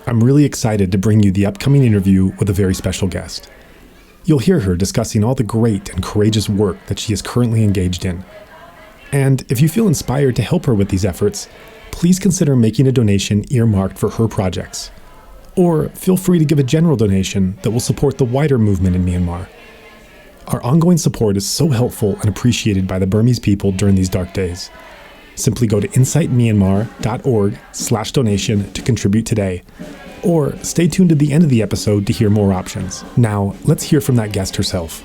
I'm really excited to bring you the upcoming interview with a very special guest. You'll hear her discussing all the great and courageous work that she is currently engaged in. And if you feel inspired to help her with these efforts, please consider making a donation earmarked for her projects. Or feel free to give a general donation that will support the wider movement in Myanmar. Our ongoing support is so helpful and appreciated by the Burmese people during these dark days. Simply go to insightmyanmar.org/donation to contribute today. Or stay tuned to the end of the episode to hear more options. Now, let's hear from that guest herself.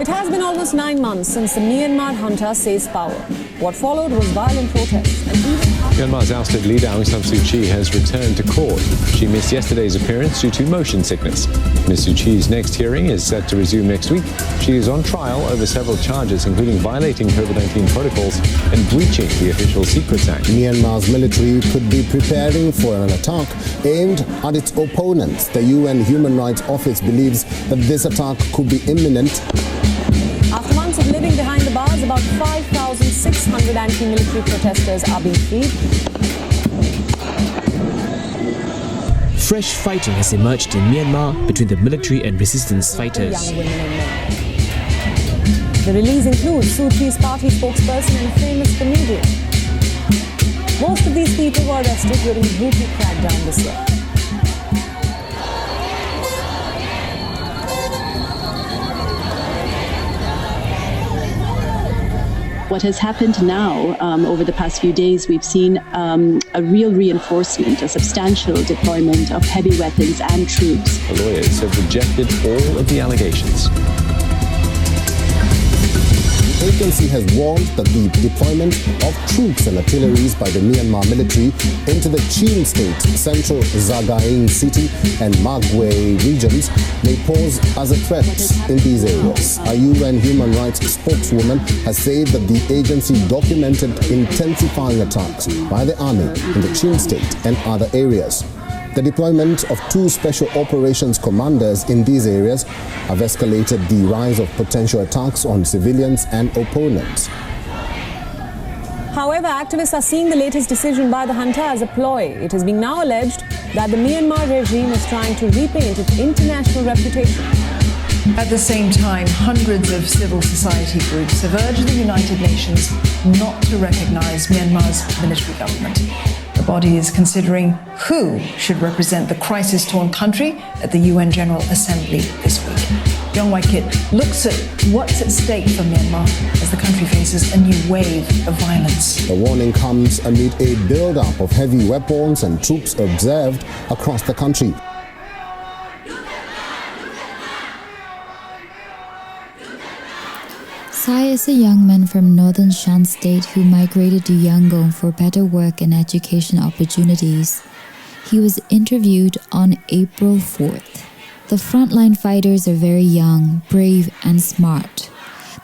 It has been almost 9 months since the Myanmar junta seized power. What followed was violent protests and even... Myanmar's ousted leader Aung San Suu Kyi has returned to court. She missed yesterday's appearance due to motion sickness. Ms. Suu Kyi's next hearing is set to resume next week. She is on trial over several charges, including violating COVID-19 protocols and breaching the Official Secrets Act. Myanmar's military could be preparing for an attack aimed at its opponents. The UN Human Rights Office believes that this attack could be imminent. After months of living behind the bars, about 5,600 anti-military protesters are being freed. Fresh fighting has emerged in Myanmar between the military and resistance fighters. Young women and men. The release includes Suu Kyi's party spokesperson and a famous comedian. Most of these people were arrested during the brutal crackdown this year. What has happened now over the past few days, we've seen a real reinforcement, a substantial deployment of heavy weapons and troops. The lawyers have rejected all of the allegations. The agency has warned that the deployment of troops and artillery by the Myanmar military into the Chin State, central Sagaing City and Magway regions may pose as a threat in these areas. A UN human rights spokeswoman has said that the agency documented intensifying attacks by the army in the Chin State and other areas. The deployment of 2 special operations commanders in these areas have escalated the rise of potential attacks on civilians and opponents. However, activists are seeing the latest decision by the junta as a ploy. It is being now alleged that the Myanmar regime is trying to repaint its international reputation. At the same time, hundreds of civil society groups have urged the United Nations not to recognize Myanmar's military government. The body is considering who should represent the crisis-torn country at the UN General Assembly this week. Young White Kit looks at what's at stake for Myanmar as the country faces a new wave of violence. The warning comes amid a build-up of heavy weapons and troops observed across the country. Sai is a young man from northern Shan State who migrated to Yangon for better work and education opportunities. He was interviewed on April 4th. The frontline fighters are very young, brave, and smart.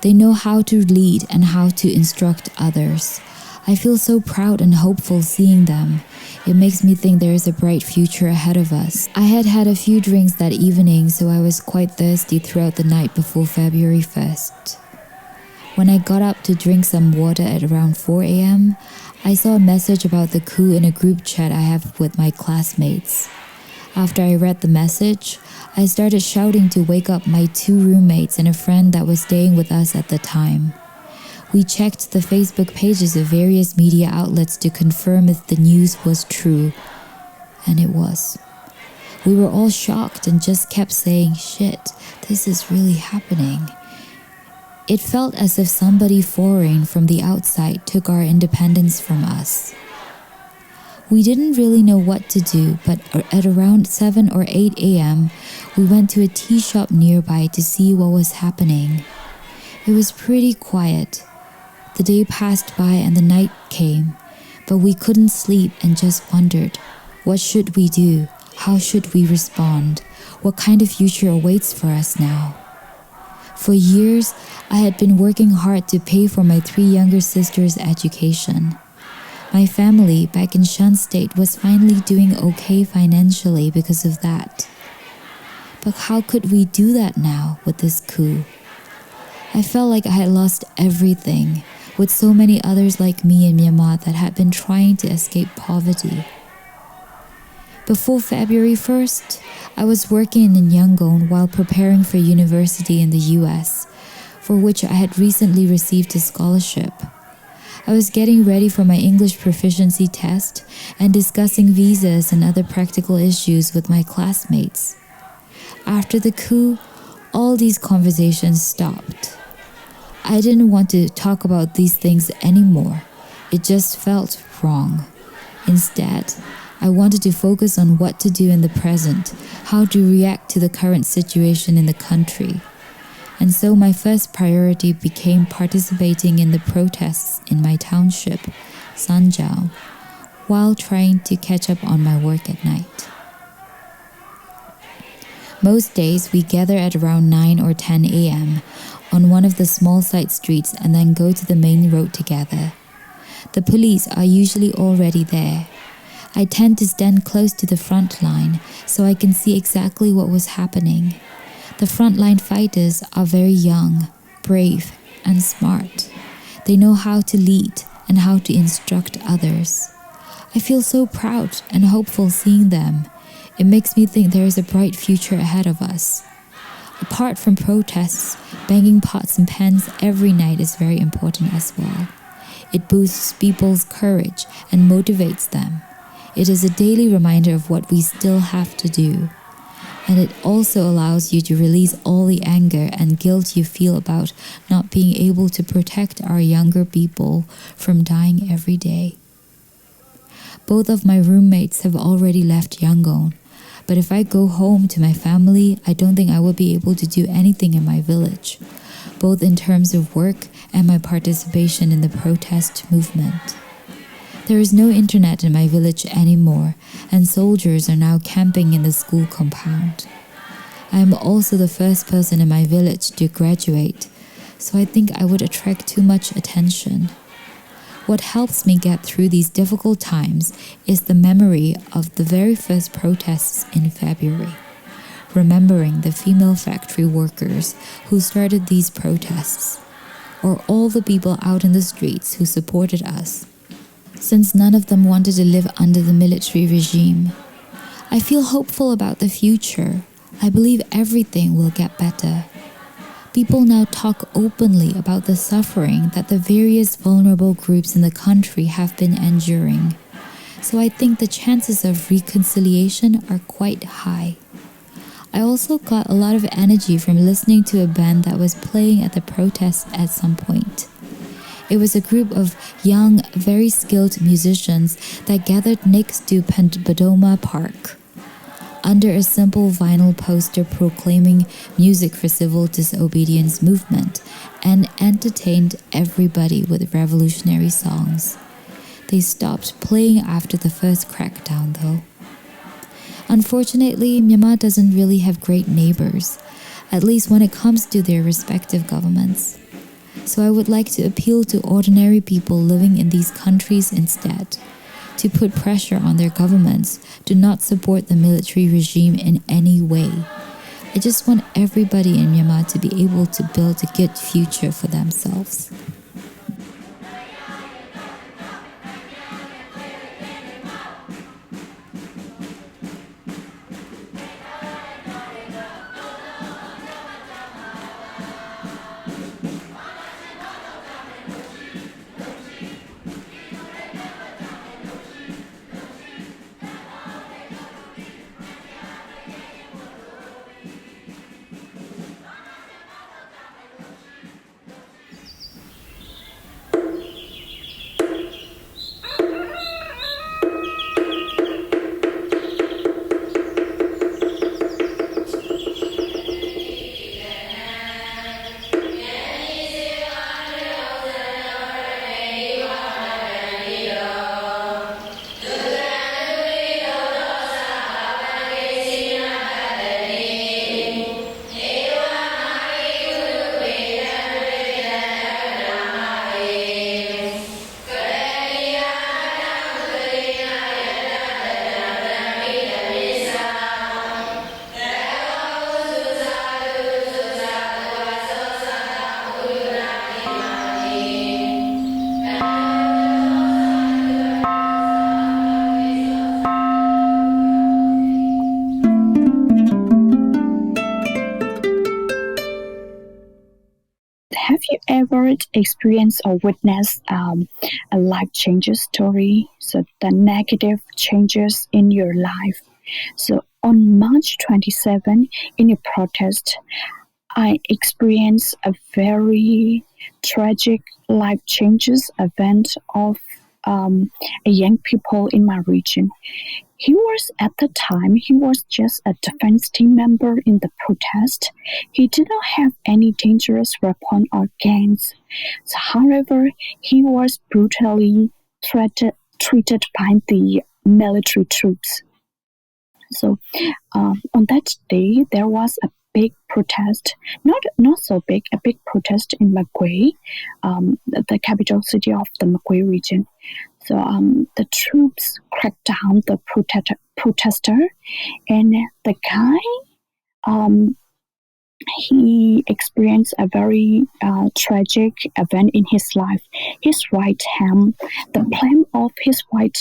They know how to lead and how to instruct others. I feel so proud and hopeful seeing them. It makes me think there is a bright future ahead of us. I had had a few drinks that evening, so I was quite thirsty throughout the night before February 1st. When I got up to drink some water at around 4 a.m., I saw a message about the coup in a group chat I have with my classmates. After I read the message, I started shouting to wake up my 2 roommates and a friend that was staying with us at the time. We checked the Facebook pages of various media outlets to confirm if the news was true, and it was. We were all shocked and just kept saying, "Shit, this is really happening." It felt as if somebody foreign from the outside took our independence from us. We didn't really know what to do, but at around 7 or 8 a.m., we went to a tea shop nearby to see what was happening. It was pretty quiet. The day passed by and the night came, but we couldn't sleep and just wondered, what should we do? How should we respond? What kind of future awaits for us now? For years, I had been working hard to pay for my 3 younger sisters' education. My family back in Shan State was finally doing okay financially because of that. But how could we do that now with this coup? I felt like I had lost everything, with so many others like me in Myanmar that had been trying to escape poverty. Before February 1st, I was working in Yangon while preparing for university in the US, for which I had recently received a scholarship. I was getting ready for my English proficiency test and discussing visas and other practical issues with my classmates. After the coup, all these conversations stopped. I didn't want to talk about these things anymore. It just felt wrong. Instead, I wanted to focus on what to do in the present, how to react to the current situation in the country. And so my first priority became participating in the protests in my township, Sanjiao, while trying to catch up on my work at night. Most days we gather at around 9 or 10 a.m. on one of the small side streets and then go to the main road together. The police are usually already there. I tend to stand close to the front line so I can see exactly what was happening. The frontline fighters are very young, brave, and smart. They know how to lead and how to instruct others. I feel so proud and hopeful seeing them. It makes me think there is a bright future ahead of us. Apart from protests, banging pots and pans every night is very important as well. It boosts people's courage and motivates them. It is a daily reminder of what we still have to do. And it also allows you to release all the anger and guilt you feel about not being able to protect our younger people from dying every day. Both of my roommates have already left Yangon, but if I go home to my family, I don't think I will be able to do anything in my village, both in terms of work and my participation in the protest movement. There is no internet in my village anymore, and soldiers are now camping in the school compound. I am also the first person in my village to graduate, so I think I would attract too much attention. What helps me get through these difficult times is the memory of the very first protests in February, remembering the female factory workers who started these protests, or all the people out in the streets who supported us, since none of them wanted to live under the military regime. I feel hopeful about the future. I believe everything will get better. People now talk openly about the suffering that the various vulnerable groups in the country have been enduring. So I think the chances of reconciliation are quite high. I also got a lot of energy from listening to a band that was playing at the protests at some point. It was a group of young, very skilled musicians that gathered next to Padoma Park under a simple vinyl poster proclaiming music for civil disobedience movement and entertained everybody with revolutionary songs. They stopped playing after the first crackdown though. Unfortunately, Myanmar doesn't really have great neighbors, at least when it comes to their respective governments. So I would like to appeal to ordinary people living in these countries instead, to put pressure on their governments to not support the military regime in any way. I just want everybody in Myanmar to be able to build a good future for themselves. you ever experienced or witnessed a life changes story? So the negative changes in your life. So on March 27, in a protest, I experienced a very tragic life changes event of a young people in my region. He was just a defense team member in the protest. He did not have any dangerous weapon or guns. So, however, he was brutally treated by the military troops. So on that day, there was a big protest, not so big, a big protest in Magway, the capital city of the Magway region. So the troops cracked down the protester, and the guy, he experienced a very tragic event in his life. His right hand, the palm of his right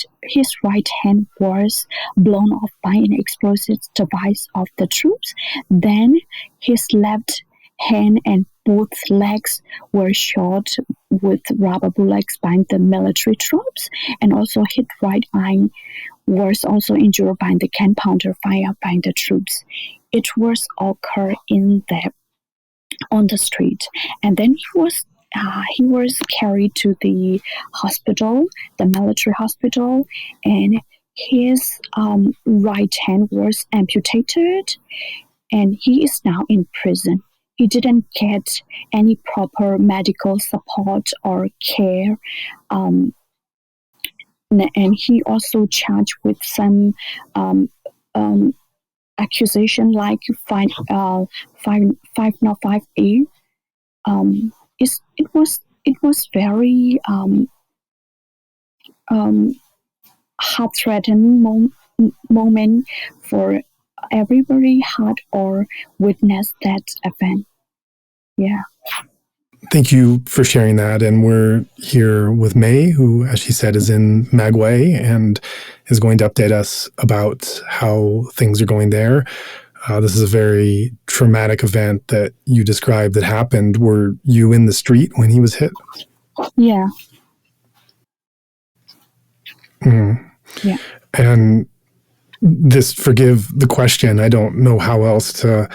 hand was blown off by an explosive device of the troops. Then his left hand and both legs were shot with rubber bullets by the military troops, and also his right eye was also injured by the gunpowder fired by the troops. It was occurred on the street, and then he was carried to the hospital, the military hospital, and his right hand was amputated, and he is now in prison. He didn't get any proper medical support or care, and he also charged with some accusation like 505A. It was very heart-threatening moment for everybody had or witnessed that event. Yeah. Thank you for sharing that. And we're here with May, who, as she said, is in Magway and is going to update us about how things are going there. This is a very traumatic event that you described that happened. Were you in the street when he was hit? Yeah. Yeah. And this, forgive the question, I don't know how else to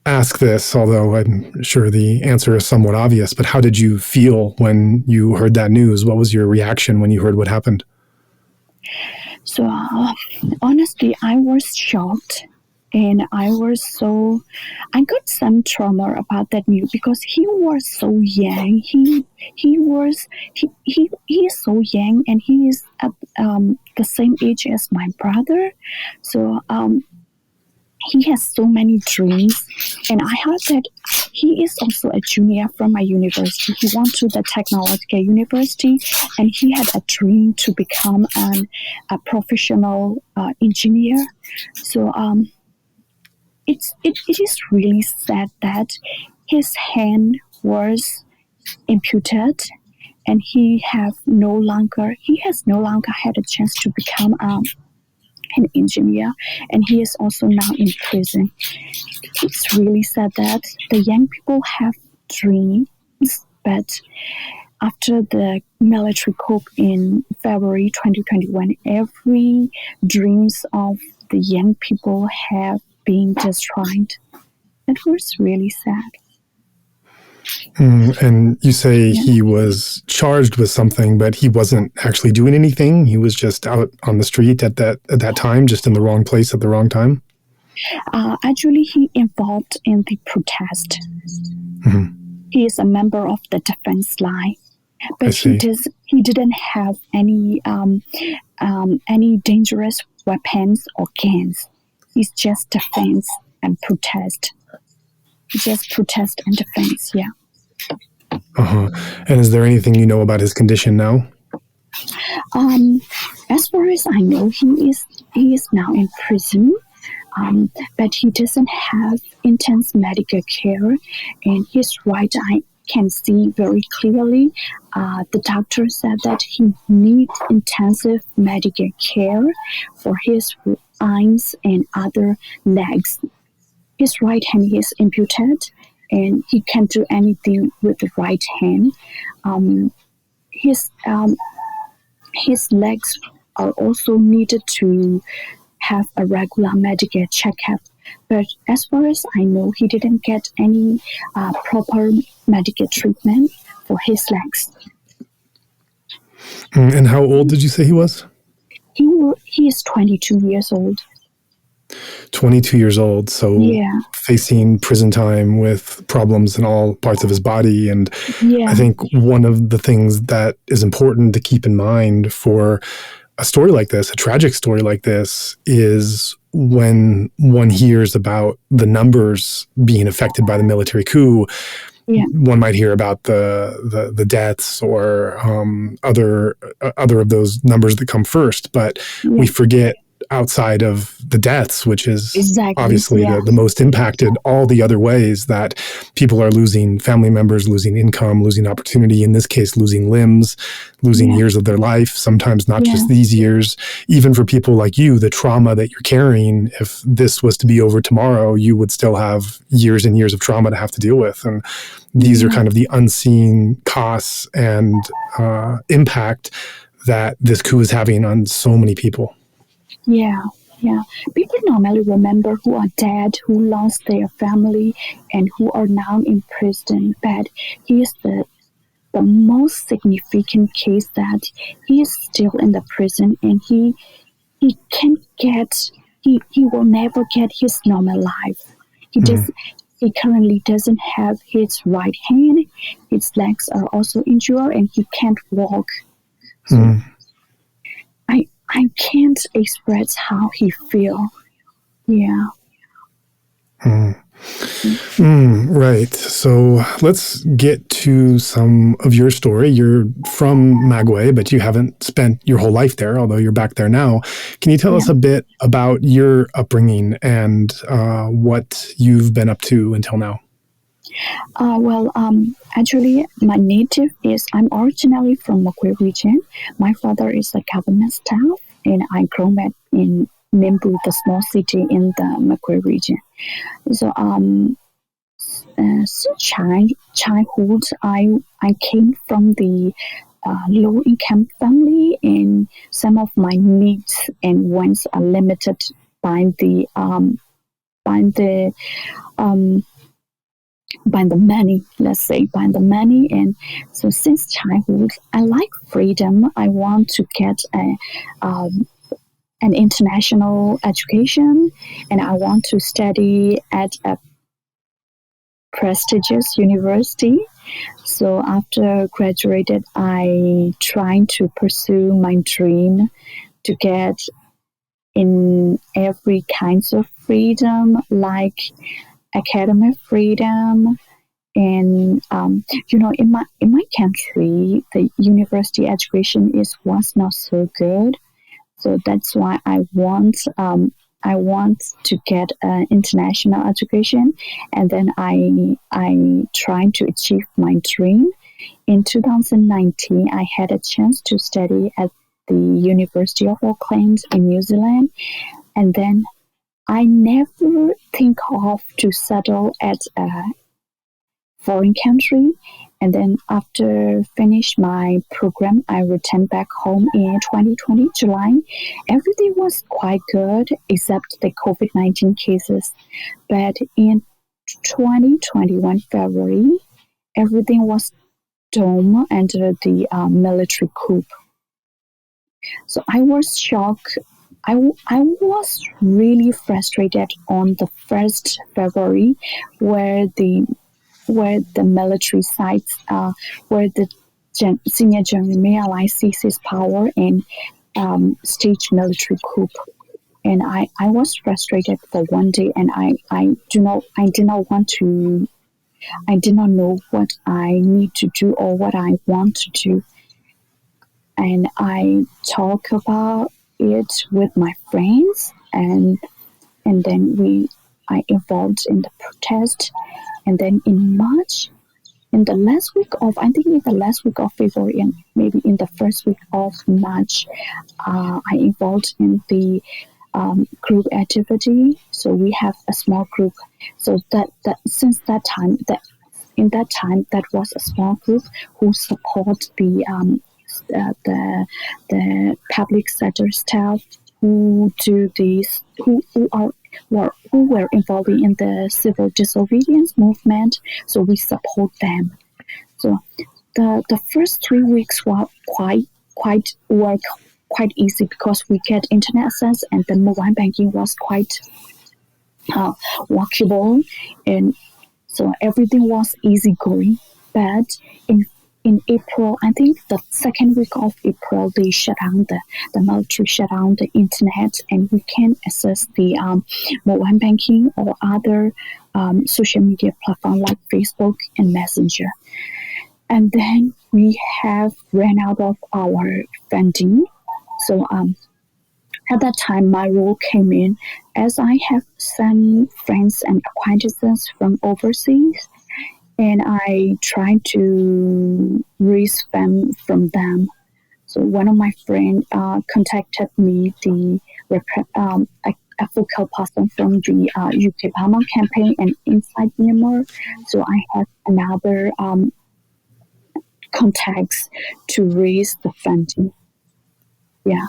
ask this, although I'm sure the answer is somewhat obvious, but how did you feel when you heard that news? What was your reaction when you heard what happened? So, honestly, I was shocked, and I got some trauma about that news because he was so young. He is so young, and he is at the same age as my brother. So, he has so many dreams, and I heard that he is also a junior from my university. He went to the technological university, and he had a dream to become a professional engineer. So it is really sad that his hand was amputed, and he has no longer had a chance to become an engineer, and he is also now in prison. It's really sad that the young people have dreams, but after the military coup in February 2021, every dreams of the young people have been destroyed. It was really sad. And you say he was charged with something, but he wasn't actually doing anything. He was just out on the street at that time, just in the wrong place at the wrong time. Actually, he involved in the protest. Mm-hmm. He is a member of the defense line, but he didn't have any dangerous weapons or guns. He's just defense and protest. Just protest and defense, yeah. And is there anything you know about his condition now? As far as I know, he is now in prison, but he doesn't have intense medical care, and his right eye can see very clearly. The doctor said that he needs intensive medical care for his eyes and other legs. His right hand is amputated, and he can't do anything with the right hand. His legs are also needed to have a regular medical checkup. But as far as I know, he didn't get any proper medical treatment for his legs. And how old did you say he was? He is 22 years old. 22 years old, so facing prison time with problems in all parts of his body. And I think one of the things that is important to keep in mind for a story like this, a tragic story like this, is when one hears about the numbers being affected by the military coup, one might hear about the deaths or other of those numbers that come first, but we forget, outside of the deaths, which is obviously the most impacted, all the other ways that people are losing family members, losing income, losing opportunity, in this case, losing limbs, losing years of their life, sometimes not just these years. Even for people like you, the trauma that you're carrying, if this was to be over tomorrow, you would still have years and years of trauma to have to deal with. And these are kind of the unseen costs and impact that this coup is having on so many people. Yeah. People normally remember who are dead, who lost their family, and who are now in prison. But he is the most significant case that he is still in the prison, and he will never get his normal life. He currently doesn't have his right hand. His legs are also injured, and he can't walk. So I can't express how he feels. Yeah. Right. So let's get to some of your story. You're from Magway, but you haven't spent your whole life there, although you're back there now. Can you tell us a bit about your upbringing and what you've been up to until now? Actually, my native is, I'm originally from Magway region. My father is a government staff, and I grew up in Nimbu, the small city in the Magway region. So, since childhood, I came from the low-income family, and some of my needs and wants are limited by the money, let's say, by the money. And so since childhood, I like freedom. I want to get an international education, and I want to study at a prestigious university. So after graduated, I tried to pursue my dream to get in every kinds of freedom, like academic freedom, and in my country, the university education was not so good. So that's why I want to get an international education, and then I tried to achieve my dream. In 2019, I had a chance to study at the University of Auckland in New Zealand, and then I never think of to settle at a foreign country. And then after finish my program, I returned back home in 2020 July. Everything was quite good except the COVID-19 cases. But in 2021 February, everything was done under the military coup. So I was shocked. I was really frustrated on the 1st February where the military sites, where the senior general May seized his power and staged military coup. And I was frustrated for one day, and I did not know what I need to do or what I want to do. And I talk about it with my friends, and then I involved in the protest. And then in March, in the last week of February and maybe in the first week of March, I involved in the group activity. So we have a small group. So that since that time, that was a small group who support the public sector staff who do these, who were involved in the civil disobedience movement. So we support them. So the first 3 weeks were quite easy because we get internet access and the mobile banking was quite workable, and so everything was easy going. But in April, I think the second week of April, they shut down the military shut down the internet, and we can't access the mobile banking or other social media platform like Facebook and Messenger. And then we have ran out of our funding. So at that time, my role came in as I have some friends and acquaintances from overseas, and I tried to raise funds from them. So one of my friends contacted me, a focal person from the UK Burma campaign and inside Myanmar. So I have another contacts to raise the funding. Yeah.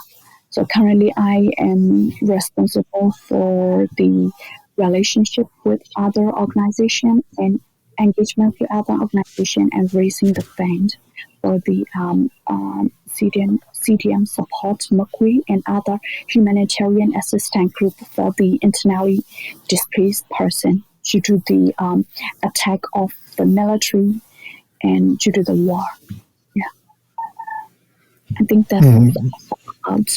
So currently I am responsible for the relationship with other organizations and engagement with other organizations and raising the fund for the CDM support Magway and other humanitarian assistance group for the internally displaced person due to the attack of the military and due to the war. Yeah. I think that's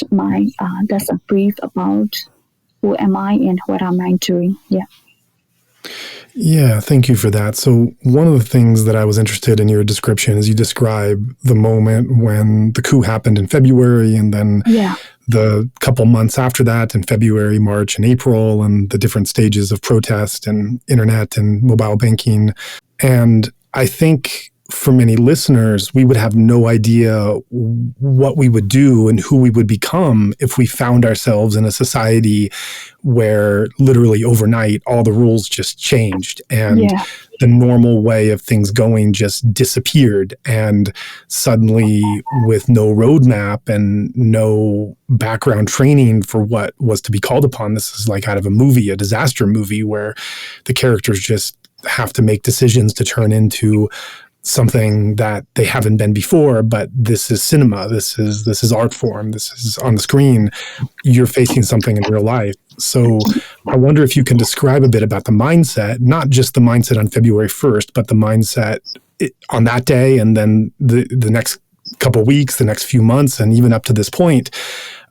about that's a brief about who am I and what am I doing. Yeah. Yeah, thank you for that. So one of the things that I was interested in your description is you describe the moment when the coup happened in February, and then the couple months after that in February, March, and April, and the different stages of protest and internet and mobile banking. And I think for many listeners, we would have no idea what we would do and who we would become if we found ourselves in a society where literally overnight all the rules just changed and the normal way of things going just disappeared. And suddenly, with no roadmap and no background training for what was to be called upon, this is like out of a movie, a disaster movie, where the characters just have to make decisions to turn into something that they haven't been before. But this is cinema. This is art form. This is on the screen. You're facing something in real life. So I wonder if you can describe a bit about the mindset, not just the mindset on February 1st, but the mindset on that day, and then the next couple of weeks, the next few months, and even up to this point,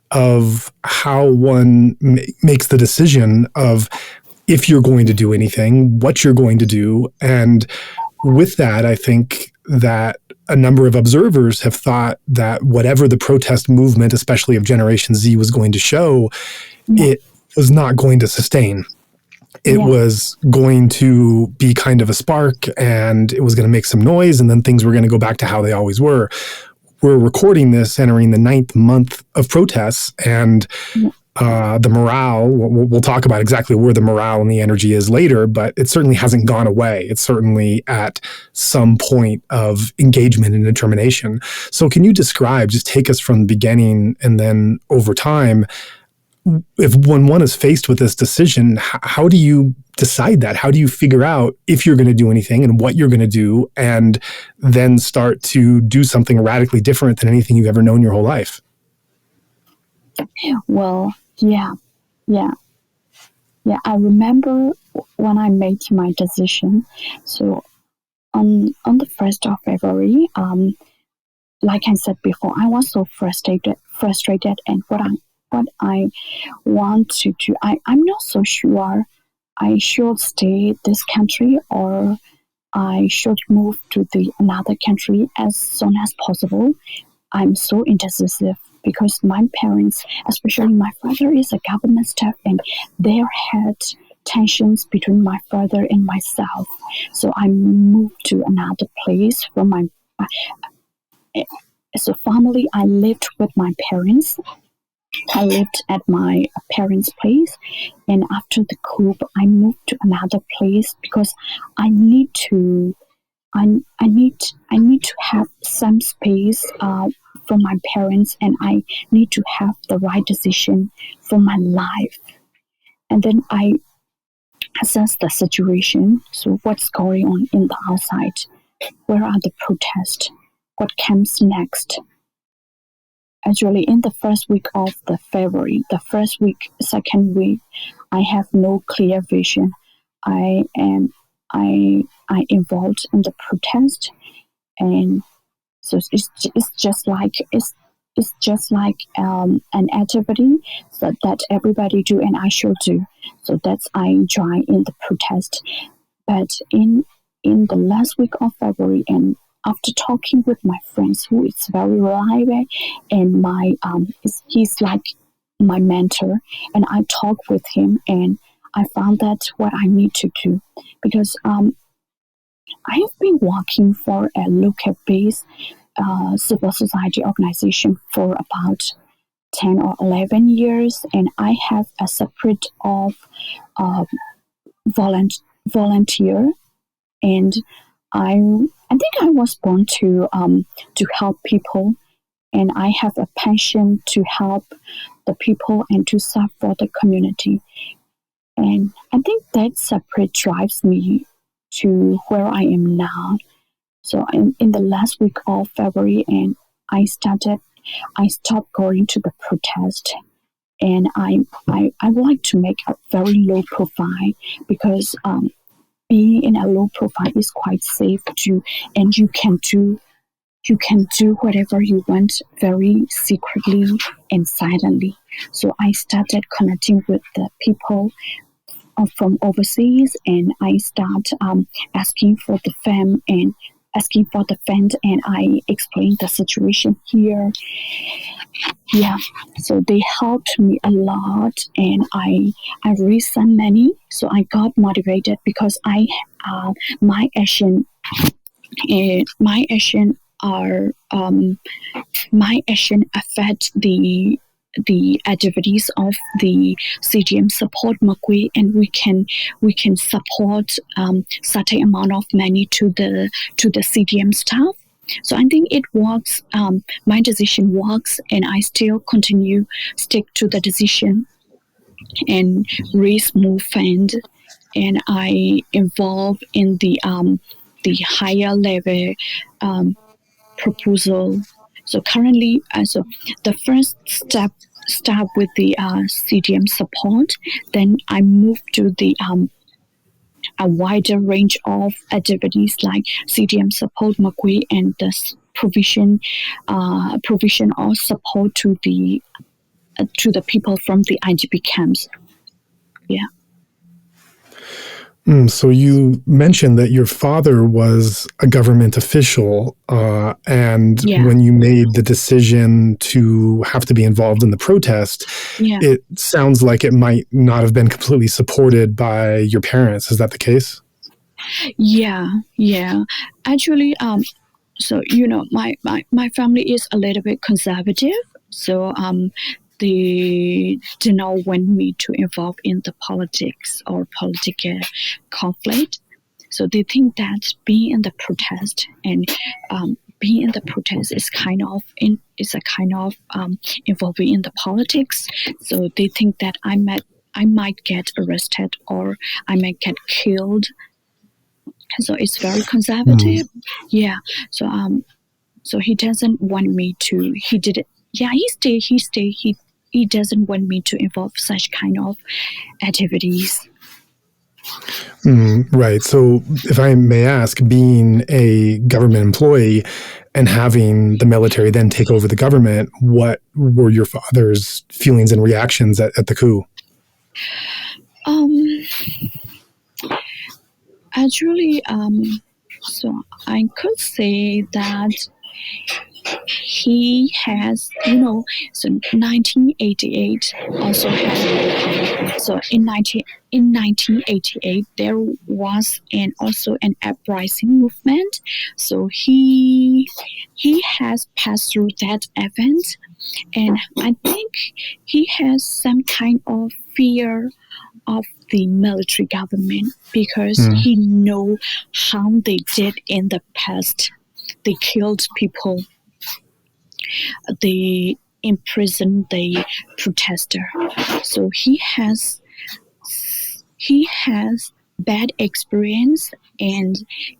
of how one makes the decision of if you're going to do anything, what you're going to do. And with that, I think that a number of observers have thought that whatever the protest movement, especially of Generation Z, was going to show, it was not going to sustain. It was going to be kind of a spark, and it was going to make some noise, and then things were going to go back to how they always were. We're recording this entering the 9th month of protests, and the morale, we'll talk about exactly where the morale and the energy is later, but it certainly hasn't gone away. It's certainly at some point of engagement and determination. So can you describe, just take us from the beginning and then over time, if when one is faced with this decision, how do you decide that? How do you figure out if you're going to do anything and what you're going to do, and then start to do something radically different than anything you've ever known your whole life? Well, yeah. I remember when I made my decision. So on the 1st of February, like I said before, I was so frustrated, and what I want to do, I'm not so sure I should stay this country or I should move to another country as soon as possible. I'm so indecisive because my parents, especially my father, is a government staff, and there had tensions between my father and myself. So I moved to another place from so formerly I lived with my parents, I lived at my parents' place, and after the coup, I moved to another place because I need to have some space for my parents, and I need to have the right decision for my life. And then I assess the situation. So what's going on in the outside? Where are the protests? What comes next? Actually, in the first week of the February, the first week, second week, I have no clear vision. I involved in the protest, and so it's just like an activity that everybody do and I should do. So that's I join in the protest. But in the last week of February, and after talking with my friends, who is very reliable, and he's like my mentor, and I talked with him, and I found that what I need to do, because I have been working for a local-based civil society organization for about 10 or 11 years, and I have a separate of volunteer, and I think I was born to help people, and I have a passion to help the people and to serve for the community, and I think that separate drives me to where I am now. So in the last week of February, and I stopped going to the protest, and I would like to make a very low profile, because being in a low profile is quite safe too, and you can do whatever you want very secretly and silently. So I started connecting with the people from overseas, and I start asking for the fund, and I explained the situation here. Yeah, so they helped me a lot, and I raised some money, so I got motivated, because my action affect the activities of the CDM support Magway, and we can support certain amount of money to the CDM staff. So I think it works. My decision works, and I still stick to the decision and raise more fund, and I involve in the higher level proposal. So currently, so the first step start with the CDM support. Then I move to the a wider range of activities like CDM support Magway, and the provision of support to the people from the IMP camps. Yeah. So you mentioned that your father was a government official, and when you made the decision to have to be involved in the protest, it sounds like it might not have been completely supported by your parents. Is that the case? Yeah. Actually, so my family is a little bit conservative, so they do not want me to involve in the politics or political conflict. So they think that being in the protest and being in the protest is a kind of involving in the politics. So they think that I might get arrested, or I might get killed. So it's very conservative. Yeah. So he doesn't want me to. He did it. Yeah. He doesn't want me to involve such kind of activities. Right. So if I may ask, being a government employee and having the military then take over the government, what were your father's feelings and reactions at the coup? Actually, so I could say that he has, so 1988 also had, so in 1988 there was also an uprising movement. So he he has passed through that event, and I think he has some kind of fear of the military government because he know how they did in the past. They killed people. They imprisoned the protester. So he has bad experience, and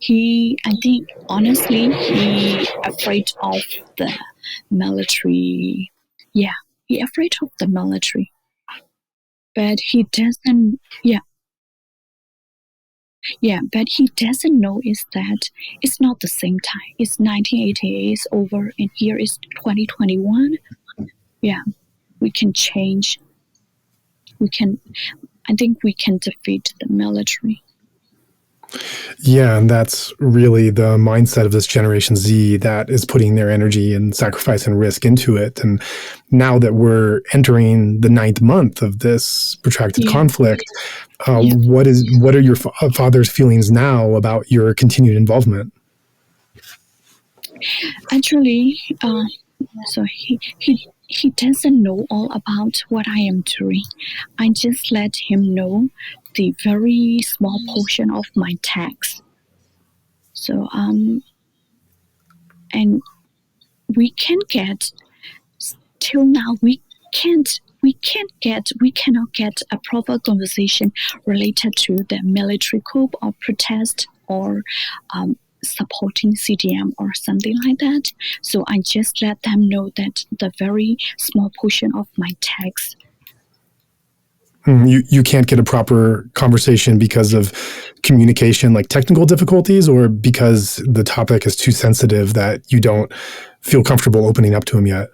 I think honestly he afraid of the military. Yeah, he afraid of the military. But he doesn't but he doesn't know is that it's not the same time. It's 1988 is over and here is 2021. Yeah, we can change. I think we can defeat the military. Yeah, and that's really the mindset of this Generation Z that is putting their energy and sacrifice and risk into it. And now that we're entering the 9th month of this protracted conflict, what are your father's feelings now about your continued involvement? Actually, so he doesn't know all about what I am doing. I just let him know the very small portion of my tax. So and we cannot get a proper conversation related to the military coup or protest or supporting CDM or something like that. So I just let them know that the very small portion of my tax. You can't get a proper conversation because of communication, like technical difficulties, or because the topic is too sensitive that you don't feel comfortable opening up to him yet?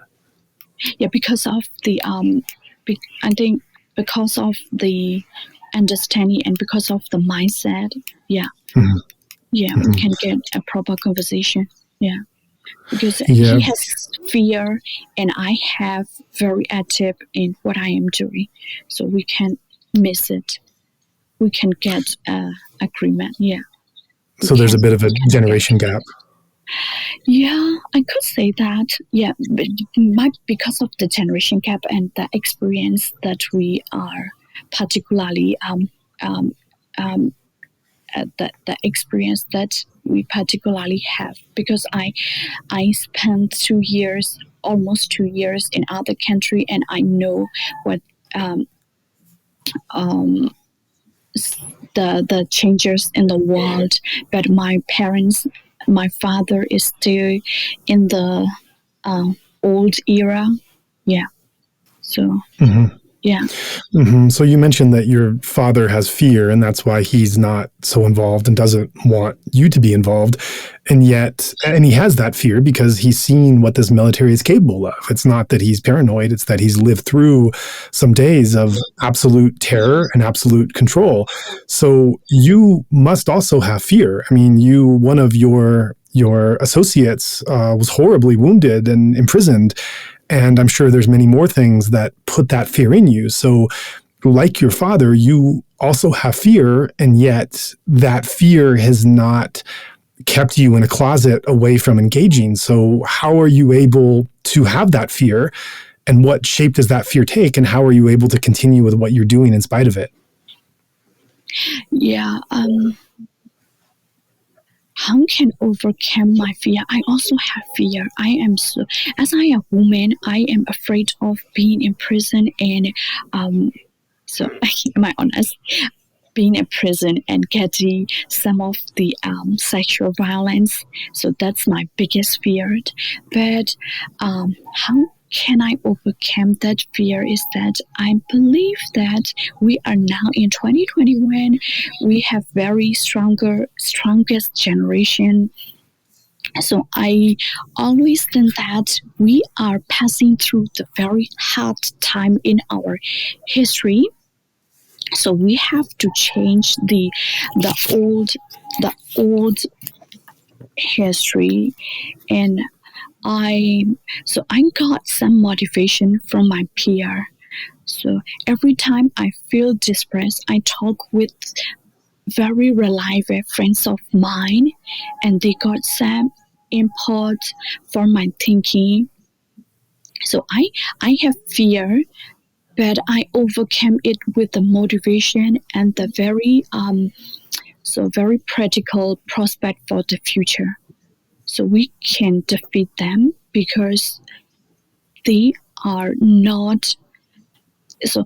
Yeah, because of the I think because of the understanding and because of the mindset. Yeah. We can get a proper conversation. Yeah. Because he has fear and I have very active in what I am doing. So we can miss it. We can get agreement. Yeah. So there's a bit of a generation gap. Yeah, I could say that. Yeah, but because of the generation gap and the experience that we are particularly the experience that we particularly have, because I spent almost 2 years in other country, and I know what the changes in the world. But my father is still in the old era. Yeah. So. Yeah. So you mentioned that your father has fear, and that's why he's not so involved and doesn't want you to be involved. And he has that fear because he's seen what this military is capable of. It's not that he's paranoid. It's that he's lived through some days of absolute terror and absolute control. So you must also have fear. I mean, one of your associates was horribly wounded and imprisoned. And I'm sure there's many more things that put that fear in you. So like your father, you also have fear, and yet that fear has not kept you in a closet away from engaging. So how are you able to have that fear, and what shape does that fear take, and how are you able to continue with what you're doing in spite of it? Yeah. How can overcome my fear? I also have fear. As I am a woman, I am afraid of being in prison, and so am I honest? Being in prison and getting some of the sexual violence. So that's my biggest fear. But how can I overcome that fear is that I believe that we are now in 2021. We have very strongest generation. So I always think that we are passing through the very hard time in our history. So we have to change the old history, and I got some motivation from my peer. So every time I feel depressed, I talk with very reliable friends of mine, and they got some input, for my thinking. So I have fear, but I overcame it with the motivation and the very practical prospect for the future. So we can defeat them because they are not. So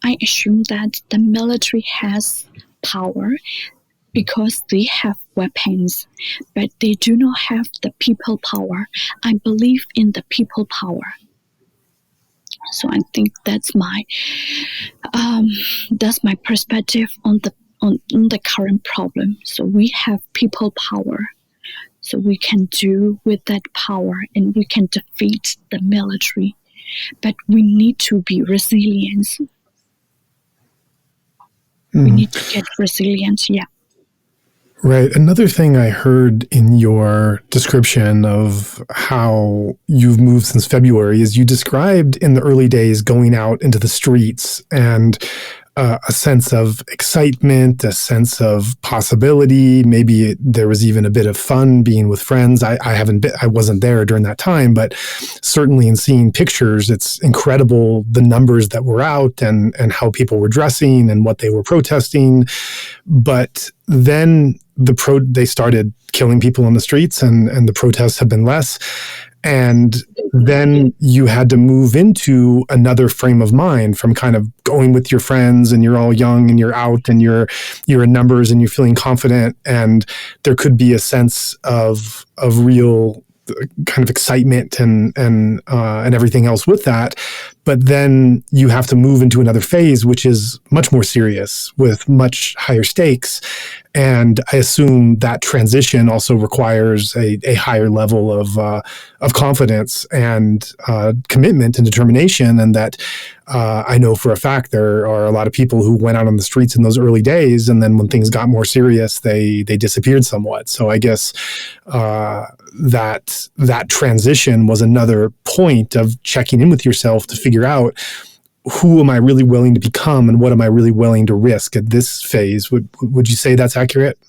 I assume that the military has power because they have weapons, but they do not have the people power. I believe in the people power. So I think that's my perspective on the current problem. So we have people power. So we can do with that power and we can defeat the military. But we need to be resilient. We need to get resilient, yeah. Right. Another thing I heard in your description of how you've moved since February is you described in the early days going out into the streets and a sense of excitement, a sense of possibility. Maybe there was even a bit of fun being with friends. I wasn't there during that time, but certainly in seeing pictures, it's incredible the numbers that were out and how people were dressing and what they were protesting. But then they started killing people on the streets and the protests have been less. And then you had to move into another frame of mind from kind of going with your friends and you're all young and you're out and you're in numbers and you're feeling confident. And there could be a sense of real kind of excitement and everything else with that. But then you have to move into another phase, which is much more serious with much higher stakes. And I assume that transition also requires a higher level of confidence and commitment and determination. And that I know for a fact there are a lot of people who went out on the streets in those early days, and then when things got more serious, they disappeared somewhat. So I guess that transition was another point of checking in with yourself to figure out who am I really willing to become and what am I really willing to risk at this phase. Would you say that's accurate?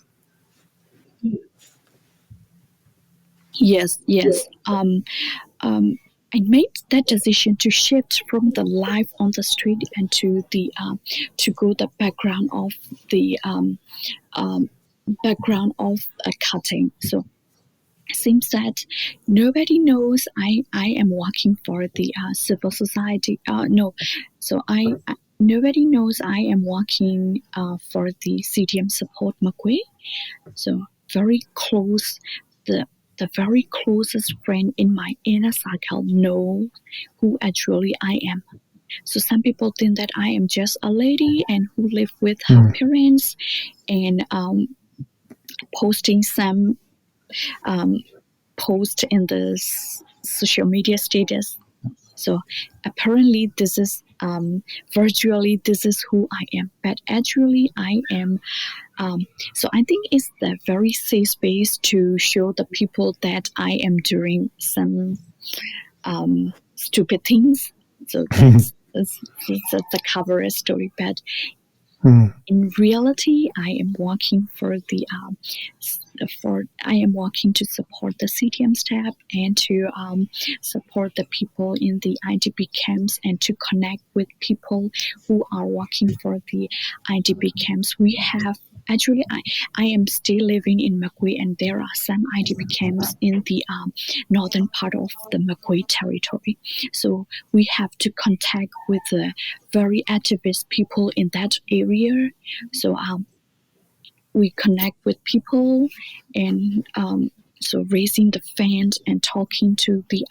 Yes. I made that decision to shift from the life on the street and to the background of the cutting. So it seems that nobody knows I am working for the civil society. Nobody knows I am working for the CDM Support Magway. So very close, the very closest friend in my inner circle know who actually I am. So some people think that I am just a lady and who live with her parents and posting some post in the social media status. So apparently this is virtually this is who I am, but actually I am. So I think it's the very safe space to show the people that I am doing some stupid things. So that's the cover story, but in reality, I am working I am working to support the CTM staff and to support the people in the IDP camps and to connect with people who are working for the IDP camps. We have actually, I am still living in Magway, and there are some IDP camps in the northern part of the Magway territory. So we have to contact with the very activist people in that area. So we connect with people and so raising the funds and talking to the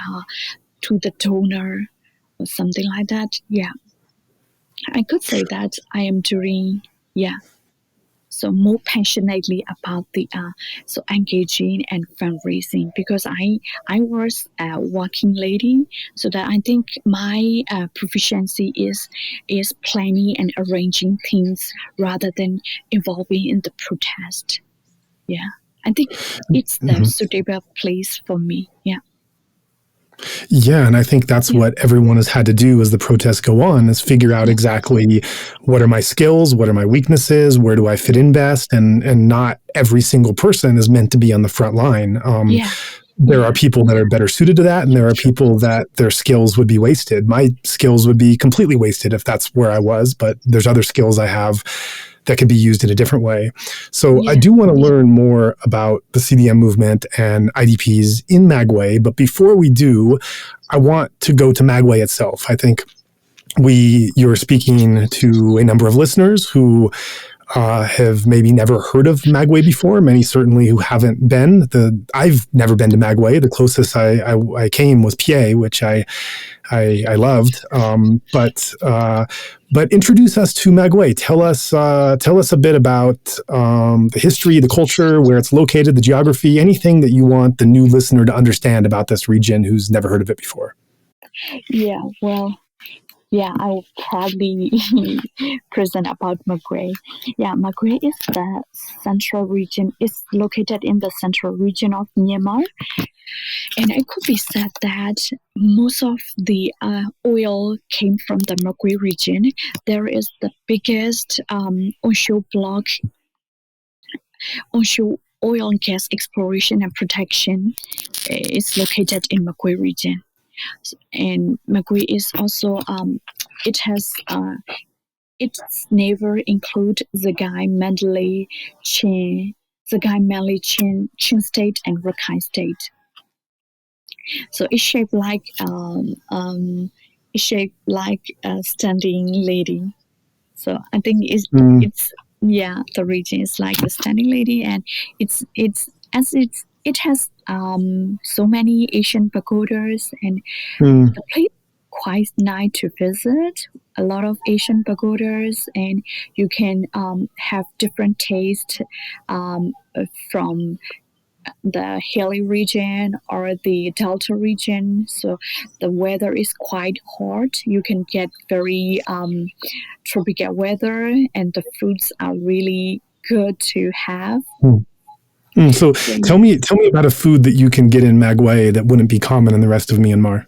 donor or something like that. Yeah, I could say that I am doing so more passionately about the so engaging and fundraising, because I was a working lady, so that I think my proficiency is planning and arranging things rather than involving in the protest. Yeah, I think it's the suitable place for me. Yeah. Yeah, and I think that's what everyone has had to do as the protests go on, is figure out exactly what are my skills, what are my weaknesses, where do I fit in best, and not every single person is meant to be on the front line. There are people that are better suited to that, and there are people that their skills would be wasted. My skills would be completely wasted if that's where I was, but there's other skills I have that can be used in a different way. So I do want to learn more about the CDM movement and IDPs in Magway. But before we do, I want to go to Magway itself. I think you're speaking to a number of listeners who have maybe never heard of Magway before. Many certainly who haven't been. I've never been to Magway. The closest I came was PA, which I loved. But introduce us to Magway. Tell us a bit about the history, the culture, where it's located, the geography, anything that you want the new listener to understand about this region who's never heard of it before. I will probably present about Magway. Magway is the central region. It's located in the central region of Myanmar. And it could be said that most of the oil came from the Magway region. There is the biggest onshore oil and gas exploration and protection is located in Magway region. And Magway is also its neighbor include Zagai, Mandalay, Chin State, and Rakhine State. So it's shaped like a standing lady. So I think the region is like a standing lady, and it has so many Asian pagodas, and the place quite nice to visit. A lot of Asian pagodas, and you can have different tastes from the hilly region or the delta region. So the weather is quite hot. You can get very tropical weather, and the fruits are really good to have. So tell me about a food that you can get in Magway that wouldn't be common in the rest of Myanmar.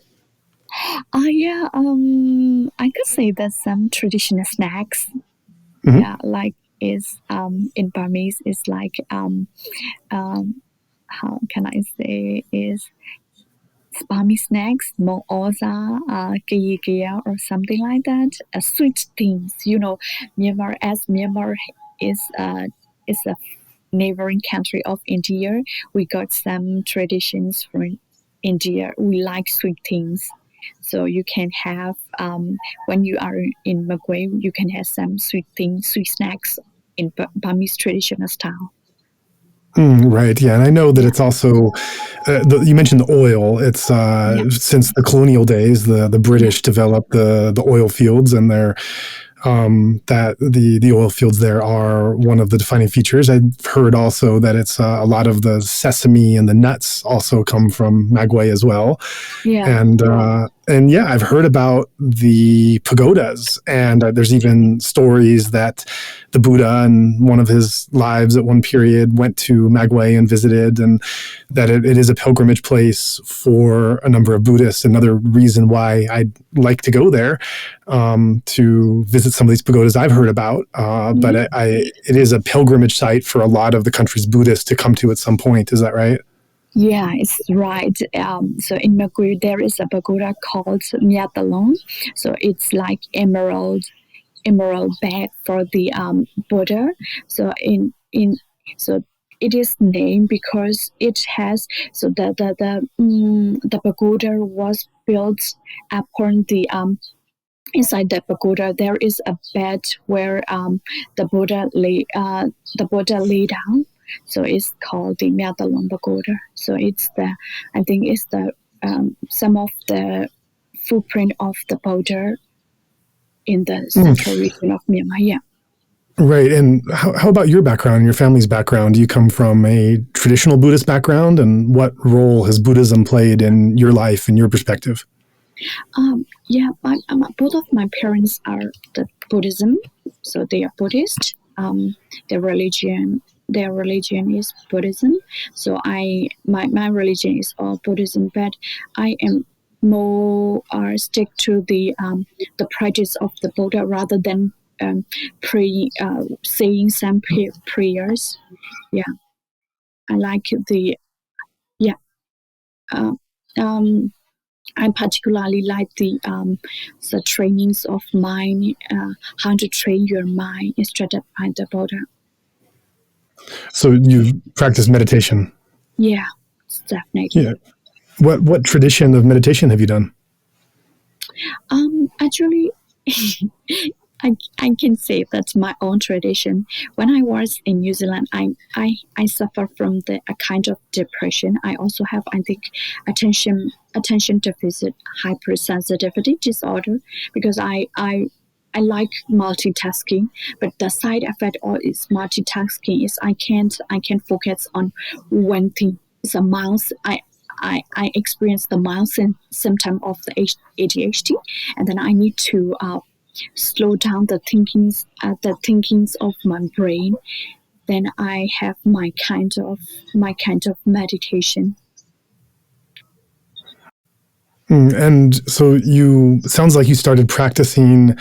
I could say that some traditional snacks. Like is in Burmese is like how can I say is Burmese snacks, mo oza, kaya or something like that. Sweet things, Myanmar is a neighboring country of India. We got some traditions from India. We like sweet things. So you can have, when you are in Magway, you can have some sweet snacks in Burmese traditional style. Right, yeah, and I know that it's also, you mentioned the oil. It's since the colonial days, the British developed the oil fields, and they're that the oil fields there are one of the defining features. I've heard also that it's a lot of the sesame and the nuts also come from Magway as well. And I've heard about the pagodas, and there's even stories that the Buddha in one of his lives at one period went to Magway and visited, and that it is a pilgrimage place for a number of Buddhists. Another reason why I'd like to go there to visit some of these pagodas I've heard about. But it is a pilgrimage site for a lot of the country's Buddhists to come to at some point. Is that right? Yeah, it's right. So in Magway, there is a pagoda called Myatalon. So it's like emerald bed for the Buddha. So so it is named because it has the pagoda was built upon the inside the pagoda. There is a bed where the Buddha lay down. So it's called the Myatalon Pagoda. So it's some of the footprint of the Buddha in the central region of Myanmar. Yeah. Right. And how about your background, your family's background? Do you come from a traditional Buddhist background, and what role has Buddhism played in your life and your perspective? Both of my parents are the Buddhism, so they are Buddhist. Their religion is Buddhism. So my religion is all Buddhism, but I am stick to the practice of the Buddha rather than saying some prayers. Yeah, I like the I particularly like the trainings of mind, how to train your mind instructed by the Buddha. So you've practiced meditation? Yeah, definitely. Yeah. What tradition of meditation have you done? Actually, I can say that's my own tradition. When I was in New Zealand, I suffer from a kind of depression. I also have, I think, attention deficit hypersensitivity disorder, because I like multitasking, but the side effect of is multitasking is I can't focus on one thing. It's a mouse. I experience the mild symptom of the ADHD, and then I need to slow down the thinkings of my brain. Then I have my kind of meditation. And so sounds like you started practicing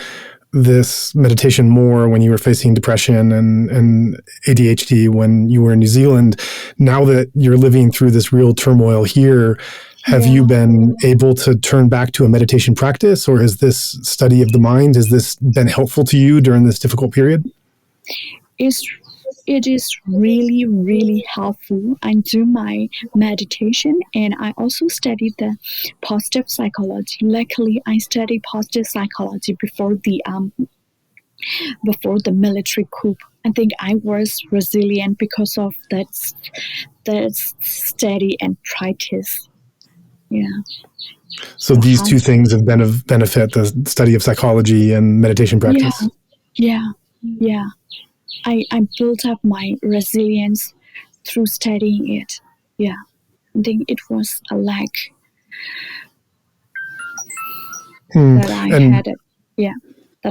this meditation more when you were facing depression and ADHD when you were in New Zealand. Now that you're living through this real turmoil here, have you been able to turn back to a meditation practice, or has this study of the mind, has this been helpful to you during this difficult period? It is really, really helpful. I do my meditation, and I also study the positive psychology. Luckily, I studied positive psychology before the military coup. I think I was resilient because of that study and practice. Yeah. So these two things have been of benefit: the study of psychology and meditation practice. Yeah. I built up my resilience through studying it. Yeah, I think it was a lack that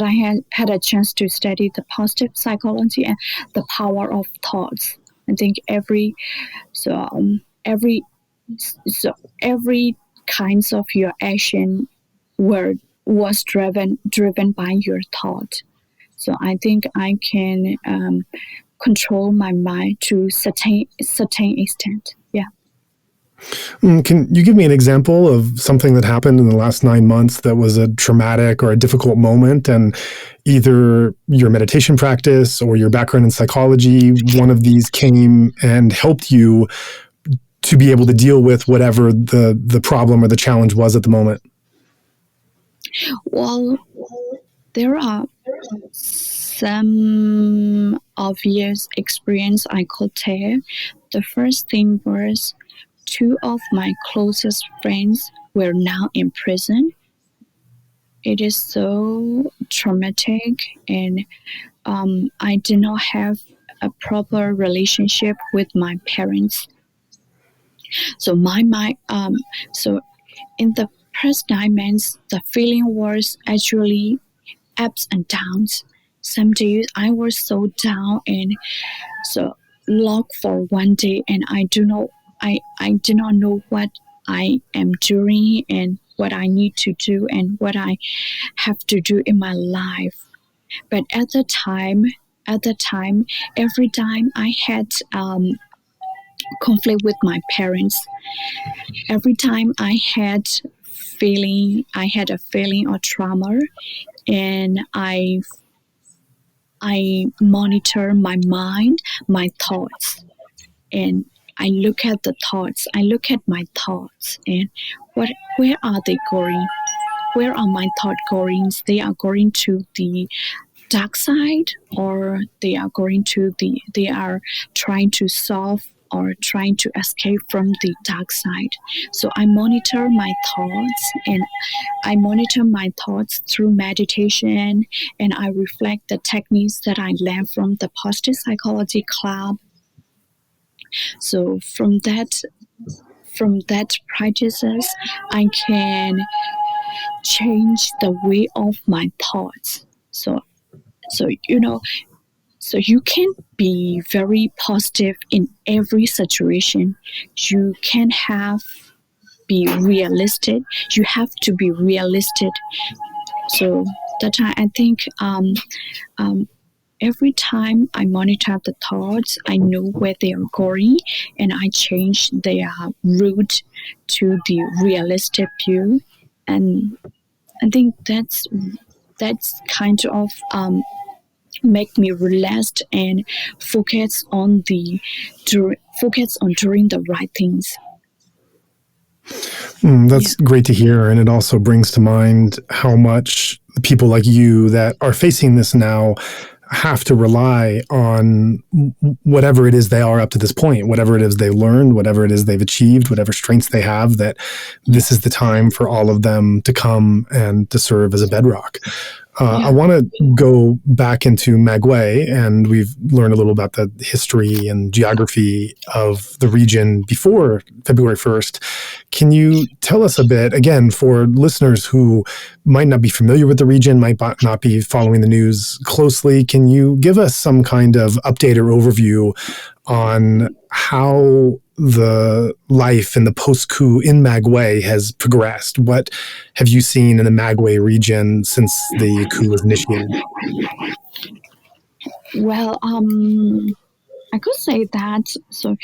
I had a chance to study the positive psychology and the power of thoughts. I think every kinds of your action was driven by your thought. So I think I can control my mind to certain extent. Yeah. Can you give me an example of something that happened in the last 9 months that was a traumatic or a difficult moment, and either your meditation practice or your background in psychology, one of these came and helped you to be able to deal with whatever the problem or the challenge was at the moment? Well, there are some obvious experience I could tell. The first thing was 2 of my closest friends were now in prison. It is so traumatic, and I did not have a proper relationship with my parents. So so in the past 9 months, the feeling was actually ups and downs. Some days I was so down and so locked for one day, and I do not know what I am doing and what I need to do and what I have to do in my life. But at the time, every time I had conflict with my parents, every time I had a feeling of trauma, and I monitor my mind, my thoughts, and I look at the thoughts. I look at my thoughts and where are they going? Where are my thoughts going? They are going to the dark side, or they are trying to solve or trying to escape from the dark side. So I monitor my thoughts, and I monitor my thoughts through meditation, and I reflect the techniques that I learned from the positive psychology club. So from that practices, I can change the way of my thoughts. So you can be very positive in every situation. You can be realistic. You have to be realistic. So that I think every time I monitor the thoughts, I know where they are going, and I change their route to the realistic view. And I think that's kind of make me relaxed and focus on doing the right things. That's great to hear. And it also brings to mind how much people like you that are facing this now have to rely on whatever it is they are up to this point, whatever it is they learned, whatever it is they've achieved, whatever strengths they have, that this is the time for all of them to come and to serve as a bedrock. I want to go back into Magway, and we've learned a little about the history and geography of the region before February 1st. Can you tell us a bit, again, for listeners who might not be familiar with the region, might not be following the news closely, can you give us some kind of update or overview on how the life in the post-coup in Magway has progressed? What have you seen in the Magway region since the coup was initiated? Well, I could say that. So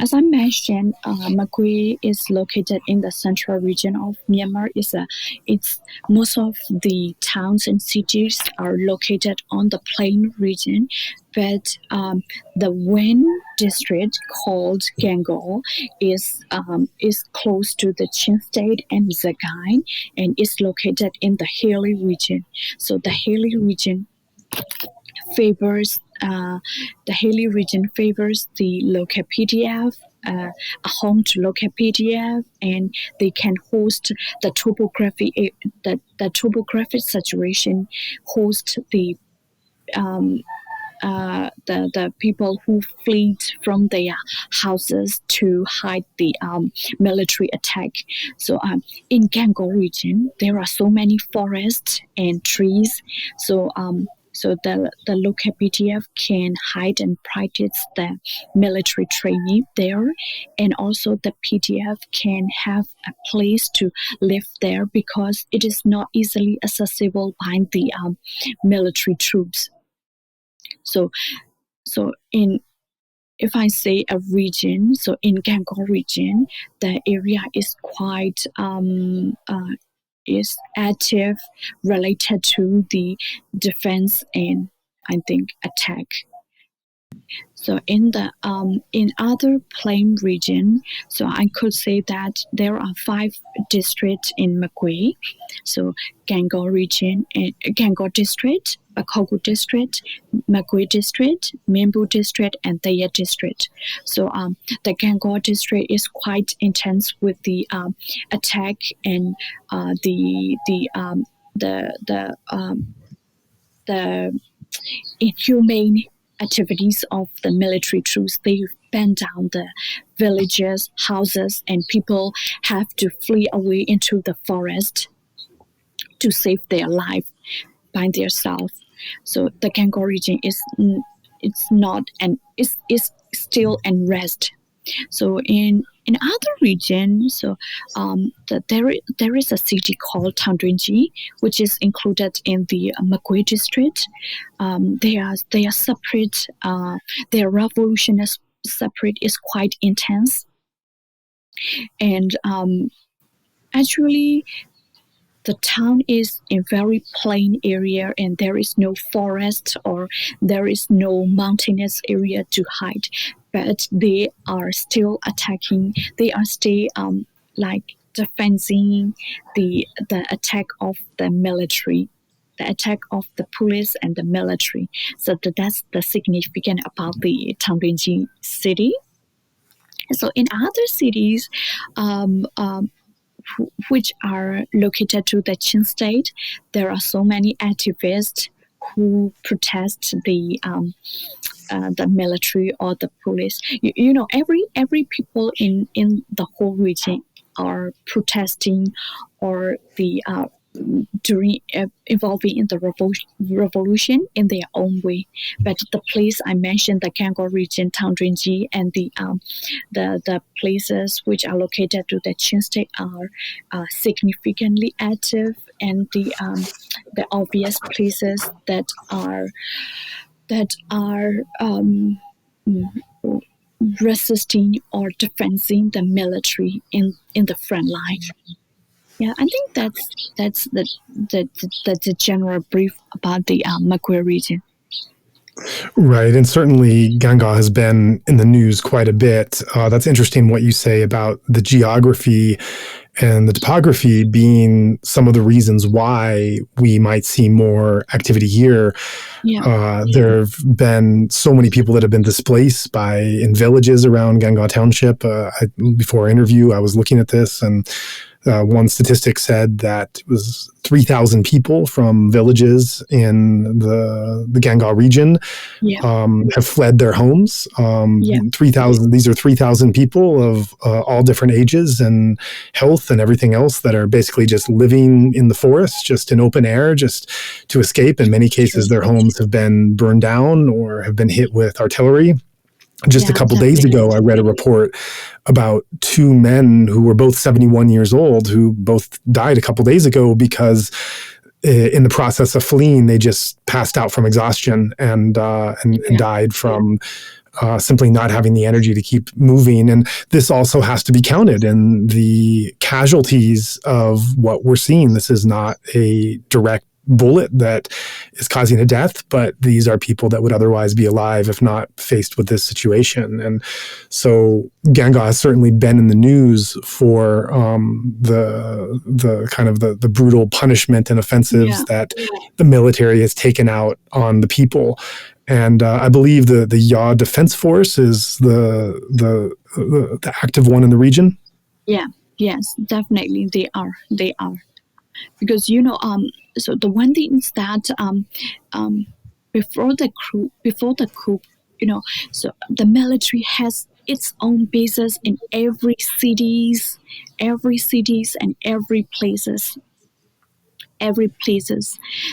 as I mentioned, Magway is located in the central region of Myanmar. It's most of the towns and cities are located on the plain region, but the Wen district called Gangol is close to the Chin State and Sagaing, and is located in the hilly region. So the hilly region favors the local PDF, a home to local PDF, and they can host the topographic situation, host the people who fled from their houses to hide the military attack. So in Gangol region, there are so many forests and trees. So the local PDF can hide and practice the military training there, and also the PDF can have a place to live there because it is not easily accessible by the military troops. So if I say a region, so in Gangol region, the area is quite is active related to the defense and I think attack. So in the in other plain region, so I could say that there are 5 districts in Magway. So Gangol region, Gangol district, Bakogu district, Magway district, Mienbu district, and Thaya district. So the Gangol district is quite intense with the attack and the inhumane activities of the military troops. They burn down the villages, houses, and people have to flee away into the forest to save their life by themselves. So the Gangol region is still unrest. So in other regions, so there is a city called Tandrinji, which is included in the Magway district. They are separate. Their revolution is separate, is quite intense, and actually, the town is in very plain area, and there is no forest or there is no mountainous area to hide. But they are still attacking. They are still defending the attack of the military, the attack of the police and the military. So that's the significance about the Tandrinji city. So in other cities, which are located to the Chin State, there are so many activists who protest the military or the police. You know, every people in the whole region are protesting or the during involving in the revolution in their own way. But the place I mentioned, the Gango region, Tangrenji, and the places which are located to the Chin State are significantly active, and the obvious places that are resisting or defending the military in the front line. Yeah, I think that's the general brief about the Magway region. Right, and certainly Gango has been in the news quite a bit. That's interesting what you say about the geography and the topography being some of the reasons why we might see more activity here. Yeah. There have been so many people that have been displaced in villages around Gango Township. Before our interview, I was looking at this, and one statistic said that it was 3,000 people from villages in the Gango region have fled their homes. 3,000. These are 3,000 people of all different ages and health and everything else that are basically just living in the forest, just in open air, just to escape. In many cases, their homes have been burned down or have been hit with artillery. Just a couple days ago, I read a report about two men who were both 71 years old, who both died a couple days ago because in the process of fleeing, they just passed out from exhaustion and died from simply not having the energy to keep moving. And this also has to be counted in the casualties of what we're seeing. This is not a direct bullet that is causing a death, but these are people that would otherwise be alive if not faced with this situation. And so Gango has certainly been in the news for the kind of the brutal punishment and offensives that the military has taken out on the people. And I believe the Yaw Defense Force is the active one in the region. Yeah. Yes, definitely they are. Because so the one thing is that before the coup, so the military has its own bases in every cities and every places.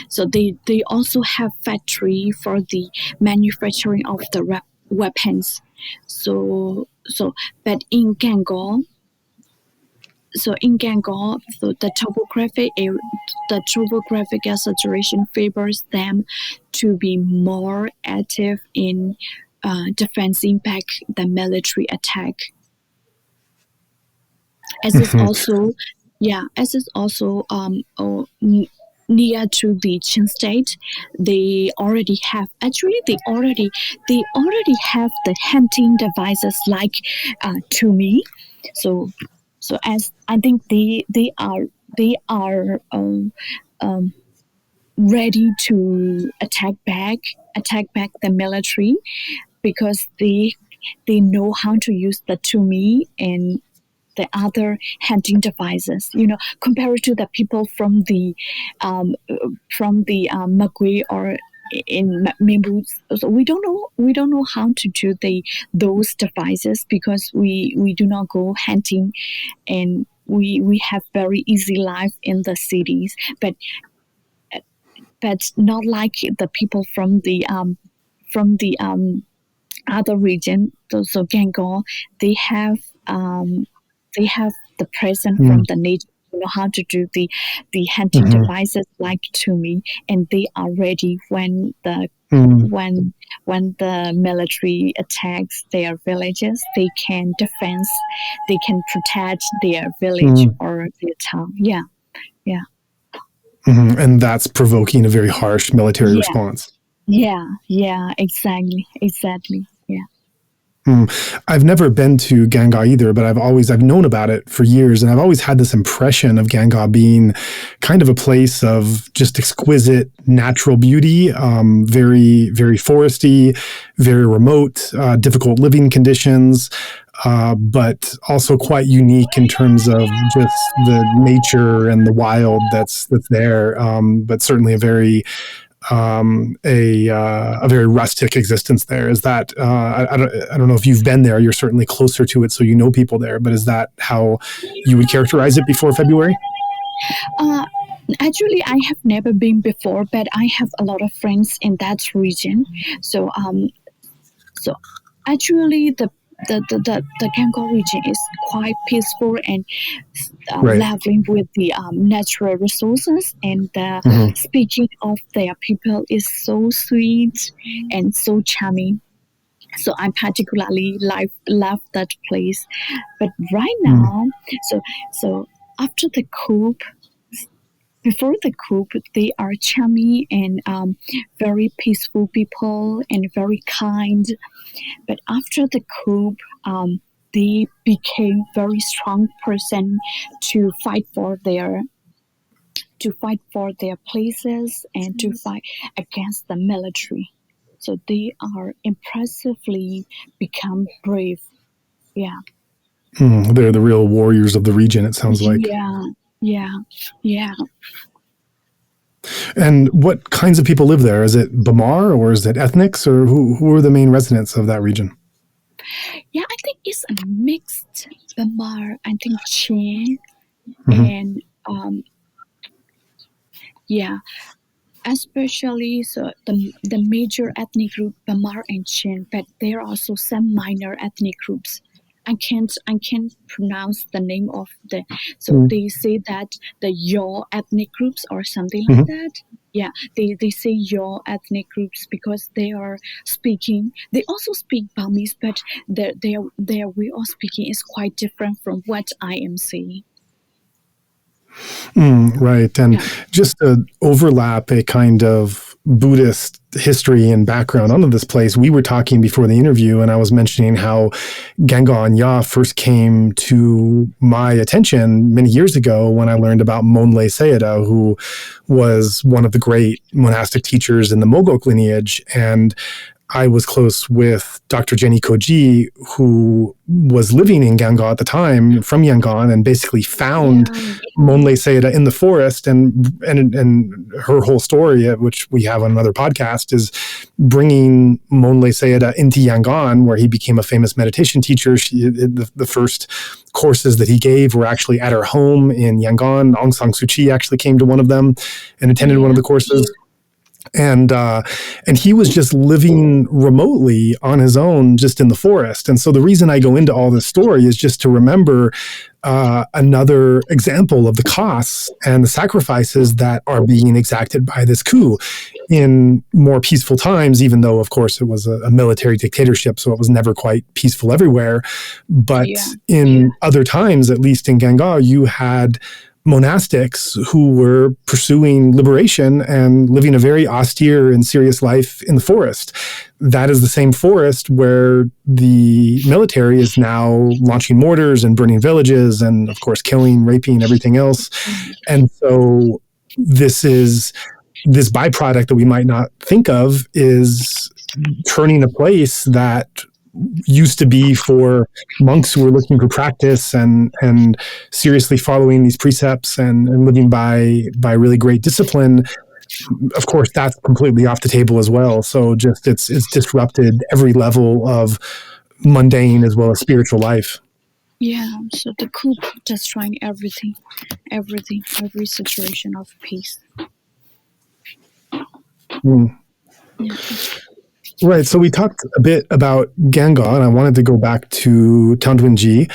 So they also have factory for the manufacturing of the weapons. So but in Gango. So in Gango, the topographic saturation favors them to be more active in defending back the military attack. As is also near to the Chin State, they already have the hunting devices like Tumi. So as I think they are ready to attack back the military, because they know how to use the Tumi and the other hunting devices. Compared to the people from the Magway or in Myanmar, so we don't know how to do those devices, because we do not go hunting, and we have very easy life in the cities, but not like the people from the other region. So Gango, they have the present from the nature, how to do the hunting devices like Tumi, and they are ready when the military attacks their villages. They can protect their village or their town. Yeah. And that's provoking a very harsh military response. Yeah, exactly. Yeah. I've never been to Gango either, but I've known about it for years, and I've always had this impression of Gango being kind of a place of just exquisite natural beauty, very, very foresty, very remote, difficult living conditions, but also quite unique in terms of just the nature and the wild that's there. But certainly a very rustic existence there. Is that I don't know if you've been there. You're certainly closer to it, so you know people there. But is that how you would characterize it before February? Actually, I have never been before, but I have a lot of friends in that region. So actually the Gango region is quite peaceful and leveling with the natural resources, and speaking of their people is so sweet and so charming. So I particularly love that place. But right now, so after the coup, before the coup, they are charming and very peaceful people and very kind. But after the coup, they became very strong person to fight for their places and to fight against the military. So they are impressively become brave. Yeah. They're the real warriors of the region, it sounds like. Yeah. And what kinds of people live there? Is it Bamar or is it ethnics, or who are the main residents of that region? Yeah, I think it's a mixed Bamar, I think Chin, and especially so the major ethnic group Bamar and Chin, but there are also some minor ethnic groups. I can't pronounce the name of the. So they say that the Yaw ethnic groups or something like that. Yeah, they say Yaw ethnic groups because they are speaking. They also speak Burmese, but their way of speaking is quite different from what I am saying. Right. And just to overlap a kind of Buddhist history and background onto this place, we were talking before the interview, and I was mentioning how Gangon Ya first came to my attention many years ago when I learned about Monlay Sayadaw, who was one of the great monastic teachers in the Mogok lineage. And I was close with Dr. Jenny Koji, who was living in Gangon at the time, from Yangon, and basically found Monlay Sayadaw in the forest. And her whole story, which we have on another podcast, is bringing Monlay Sayadaw into Yangon, where he became a famous meditation teacher. The first courses that he gave were actually at her home in Yangon. Aung San Suu Kyi actually came to one of them and attended one of the courses. And he was just living remotely on his own, just in the forest. And so the reason I go into all this story is just to remember another example of the costs and the sacrifices that are being exacted by this coup in more peaceful times, even though, of course, it was a military dictatorship, so it was never quite peaceful everywhere. But in other times, at least in Gangon, you had monastics who were pursuing liberation and living a very austere and serious life in the forest. That is the same forest where the military is now launching mortars and burning villages and, of course, killing, raping, everything else. And so this byproduct that we might not think of is turning a place that used to be for monks who were looking for practice and seriously following these precepts and living by really great discipline. Of course, that's completely off the table as well. So just it's disrupted every level of mundane as well as spiritual life. Yeah, so the coup destroying everything, every situation of peace. Yeah. Right. So we talked a bit about Gangon, and I wanted to go back to Tandwinji.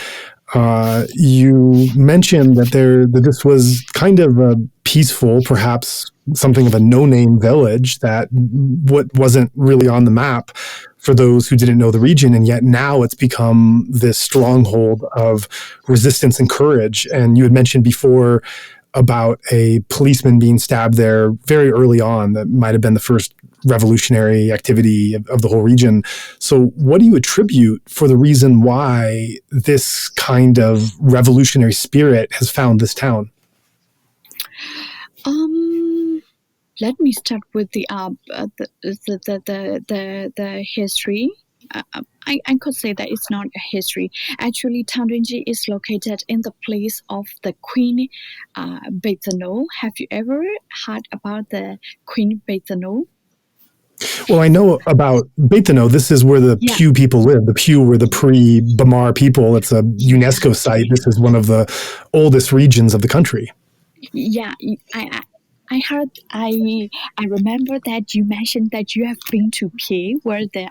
You mentioned that this was kind of a peaceful, perhaps something of a no-name village that wasn't really on the map for those who didn't know the region, and yet now it's become this stronghold of resistance and courage. And you had mentioned before about a policeman being stabbed there very early on. That might have been the first revolutionary activity of the whole region. So what do you attribute for the reason why this kind of revolutionary spirit has found this town? Let me start with the history. I could say that it's not a history. Actually, Tandwinji is located in the place of the Queen Bethano. Have you ever heard about the Queen Bethano? Well, I know about Bethano. This is where the Pew people live. The Pew were the pre-Bamar people. It's a UNESCO site. This is one of the oldest regions of the country. Yeah, I heard. I remember that you mentioned that you have been to Pie, where Yeah.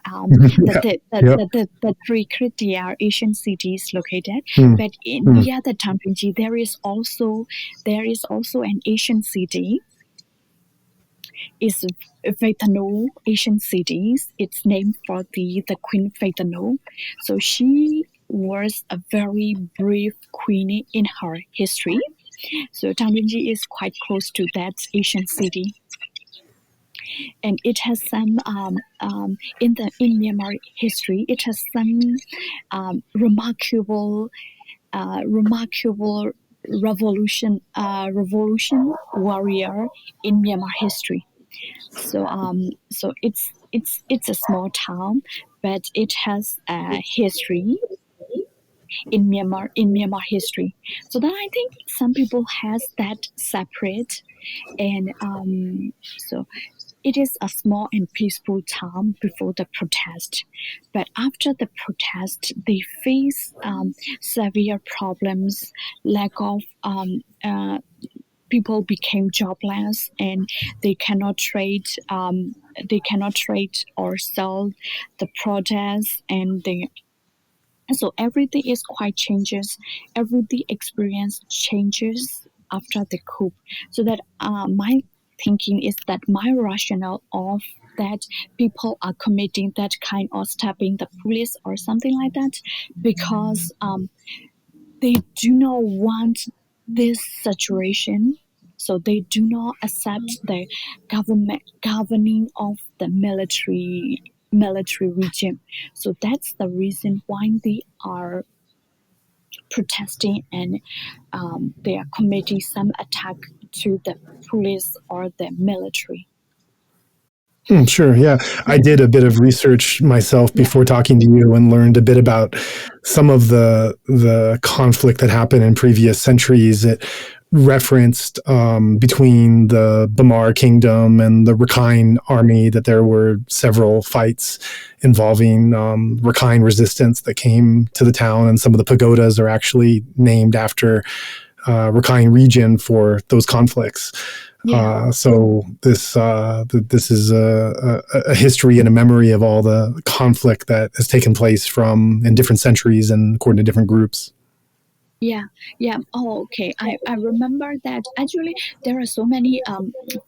Yep. the three critical Asian cities located. Mm. But Mm. near the Tanjungji, there is also an Asian city. It's Faithano Asian cities. It's named for the Queen Faithano. So she was a very brave queen in her history. So Tanjungji is quite close to that Asian city, and it has some in Myanmar history. It has some remarkable revolution warrior in Myanmar history. So it's a small town, but it has a history in Myanmar history. So that I think some people has that separate, and so it is a small and peaceful town before the protest. But after the protest, they face severe problems, lack of people became jobless, and they cannot trade or sell the products, and so everything is quite changes. Everything experience changes after the coup. So that my thinking is that my rationale of that people are committing that kind of stabbing the police or something like that, because they do not want this situation. So they do not accept the government governing of the military regime. So that's the reason why they are protesting, and they are committing some attack to the police or the military. Sure. Yeah. I did a bit of research myself before talking to you and learned a bit about some of the conflict that happened in previous centuries. It referenced between the Bamar Kingdom and the Rakhine army that there were several fights involving Rakhine resistance that came to the town, and some of the pagodas are actually named after Rakhine region for those conflicts. Yeah. So this is a history and a memory of all the conflict that has taken place in different centuries and according to different groups. Yeah. Oh, okay. I remember that actually there are so many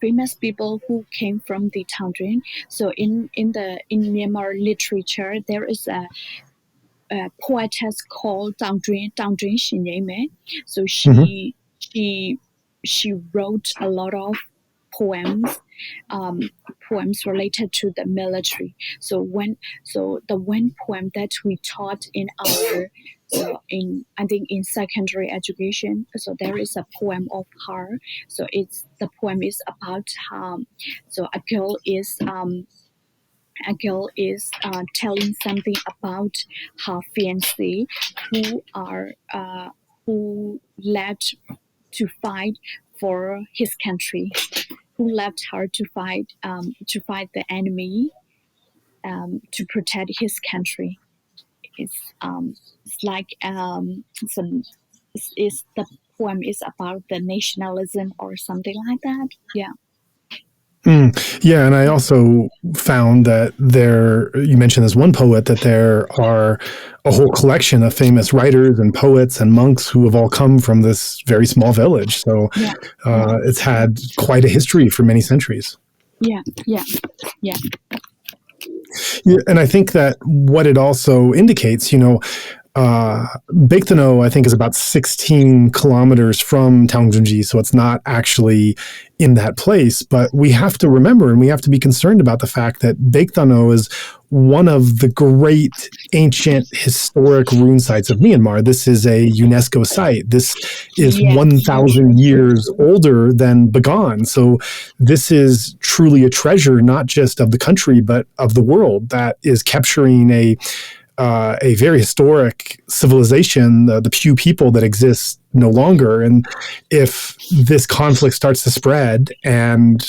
famous people who came from the Tanjung. So in Myanmar literature, there is a poetess called Dang Jun Xinyeme. So she wrote a lot of poems related to the military. So the one poem that we taught in our in secondary education. So there is a poem of her. So the poem is about a girl is telling something about her fiancé who left to fight for his country, who left her to fight the enemy, to protect his country. It's like the poem is about the nationalism or something like that. Yeah. Yeah, and I also found that you mentioned this one poet, that there are a whole collection of famous writers and poets and monks who have all come from this very small village. So it's had quite a history for many centuries. Yeah. Yeah, and I think that what it also indicates, Baekdono, I think, is about 16 kilometers from Taungjeonji, so it's not actually in that place. But we have to remember, and we have to be concerned about the fact that Baekdono is one of the great ancient historic rune sites of Myanmar. This is a UNESCO site. This is 1,000 years older than Bagan. So this is truly a treasure, not just of the country, but of the world, that is capturing a very historic civilization, the Pew people that exist no longer. And if this conflict starts to spread and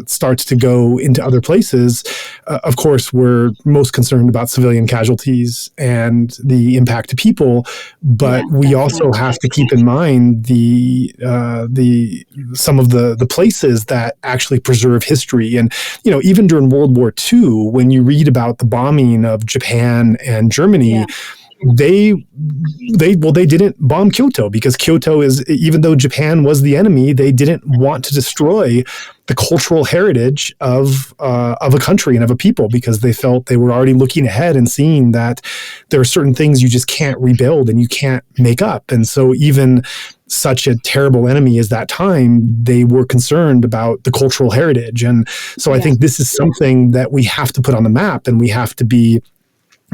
starts to go into other places, of course, we're most concerned about civilian casualties and the impact to people. But we also have to keep in mind some of the places that actually preserve history. And, even during World War II, when you read about the bombing of Japan and Germany, they didn't bomb Kyoto because Kyoto is, even though Japan was the enemy, they didn't want to destroy the cultural heritage of a country and of a people, because they felt they were already looking ahead and seeing that there are certain things you just can't rebuild and you can't make up. And so even such a terrible enemy as that time, they were concerned about the cultural heritage. And so I think this is something that we have to put on the map, and we have to be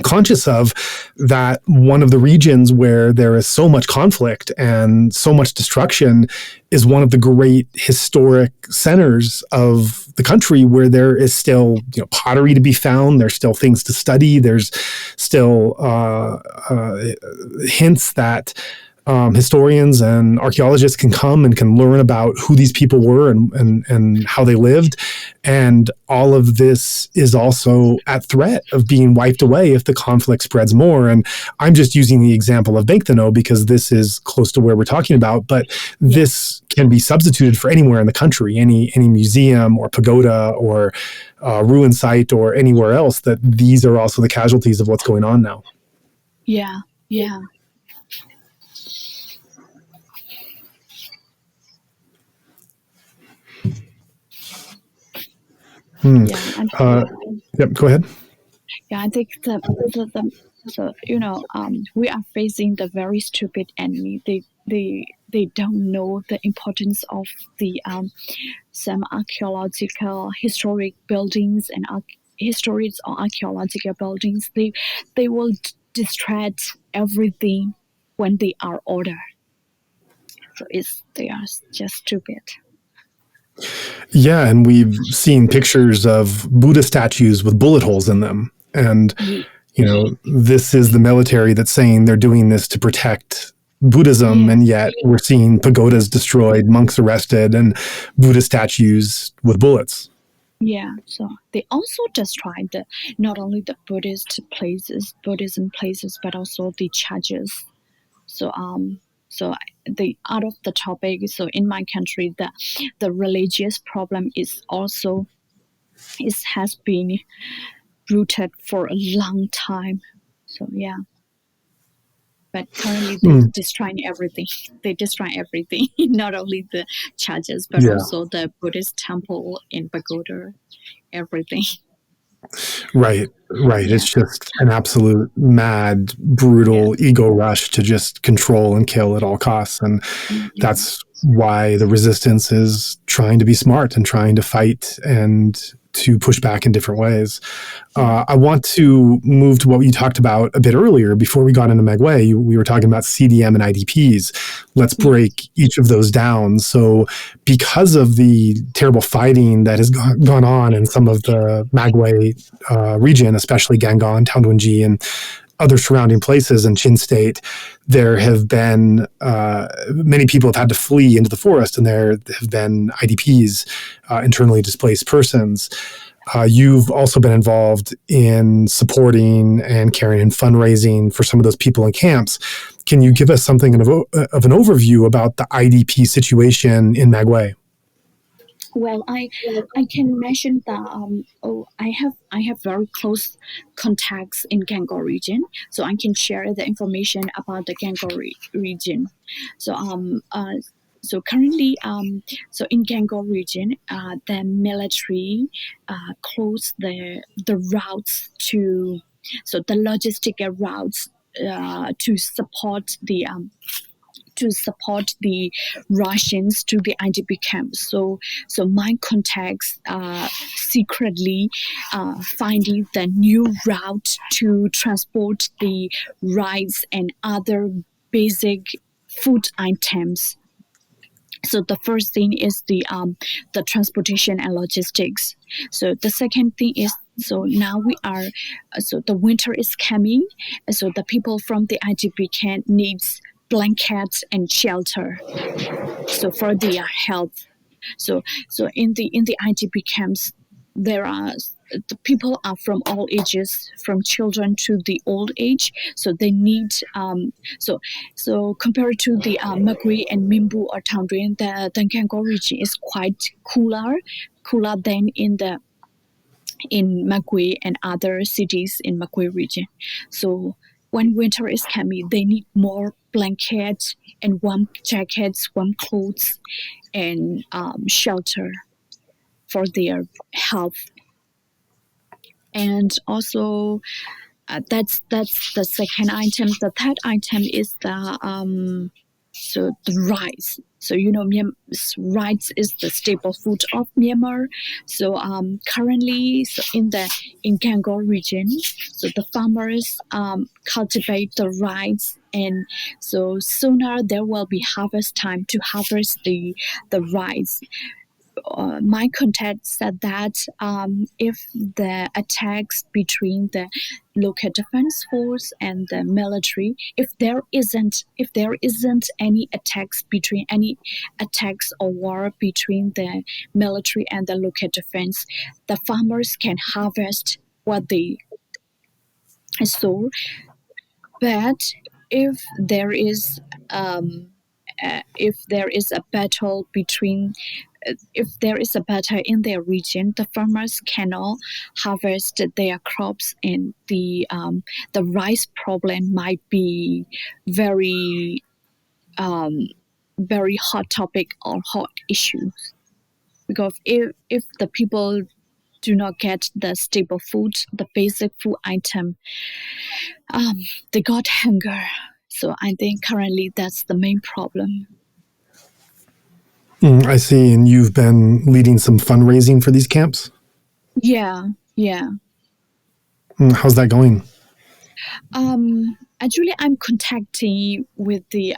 conscious of, that one of the regions where there is so much conflict and so much destruction is one of the great historic centers of the country, where there is still pottery to be found. There's still things to study. There's still hints that historians and archaeologists can come and can learn about who these people were and how they lived. And all of this is also at threat of being wiped away if the conflict spreads more. And I'm just using the example of Bengtano because this is close to where we're talking about, but this can be substituted for anywhere in the country, any museum or pagoda or ruin site or anywhere else, that these are also the casualties of what's going on now. Yeah. Go ahead. Yeah, I think we are facing the very stupid enemy. They don't know the importance of some archaeological historic buildings and histories or archaeological buildings. They will distract everything when they are ordered. So they are just stupid. Yeah, and we've seen pictures of Buddha statues with bullet holes in them. And, this is the military that's saying they're doing this to protect Buddhism, and yet we're seeing pagodas destroyed, monks arrested, and Buddha statues with bullets. Yeah, so they also destroyed not only the Buddhism places, but also the churches. So the out of the topic. So in my country, the religious problem has been rooted for a long time. So yeah. But currently they're destroying everything. They destroy everything, not only the churches, but also the Buddhist temple in pagoda, everything. Right. It's just an absolute mad, brutal ego rush to just control and kill at all costs. And that's why the resistance is trying to be smart and trying to fight and to push back in different ways. I want to move to what you talked about a bit earlier. Before we got into Magway, we were talking about CDM and IDPs. Let's break each of those down. So because of the terrible fighting that has gone on in some of the Magway region, especially Gangon, Taungdwonji, and other surrounding places in Chin State, there have been many people have had to flee into the forest, and there have been IDPs, internally displaced persons. You've also been involved in supporting and carrying fundraising for some of those people in camps. Can you give us something of an overview about the IDP situation in Magway? Well, I can mention that I have very close contacts in Gangon region, so I can share the information about the Gangon region. So currently, so in Gangon region, the military closed the routes the logistical routes to support the Russians to the IDP camps. So my contacts secretly finding the new route to transport the rice and other basic food items. So the first thing is the transportation and logistics. So the second thing is, so now the winter is coming. So the people from the IDP camp needs blankets and shelter, so for their health. So in the IDP camps, there are the people are from all ages, from children to the old age. So they need so compared to the Magway and Minbu or Thandrin, the Ngangor region is quite cooler than in Magway and other cities in Magway region. So when winter is coming, they need more blankets and warm jackets, warm clothes, and shelter for their health. And also, that's the second item. The third item is the rice. So rice is the staple food of Myanmar. So currently, in Ngangor region, so the farmers cultivate the rice, and so sooner there will be harvest time to harvest the rice. My contact said that if the attacks between the local defense force and the military, if there isn't any attacks or war between the military and the local defense, the farmers can harvest what they sow. But if there is a battle in their region, the farmers cannot harvest their crops, and the rice problem might be very hot topic or hot issues. Because if the people do not get the staple food, the basic food item, they got hunger. So I think currently that's the main problem. I see. And you've been leading some fundraising for these camps? Yeah. How's that going? Actually, I'm contacting with the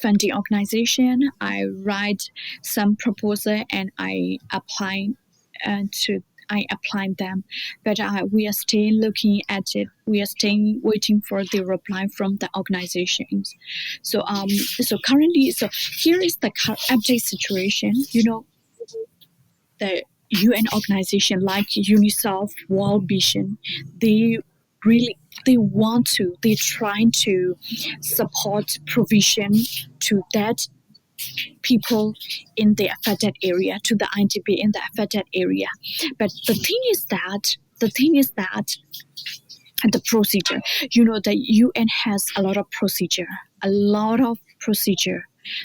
funding organization. I write some proposal and I apply them, but we are still looking at it. We are still waiting for the reply from the organizations. So currently, here is the update situation. The UN organization like UNICEF, World Vision, they're trying to support provision to that people in the affected area, to the IDP in the affected area. But the thing is that the procedure, the UN has a lot of procedure.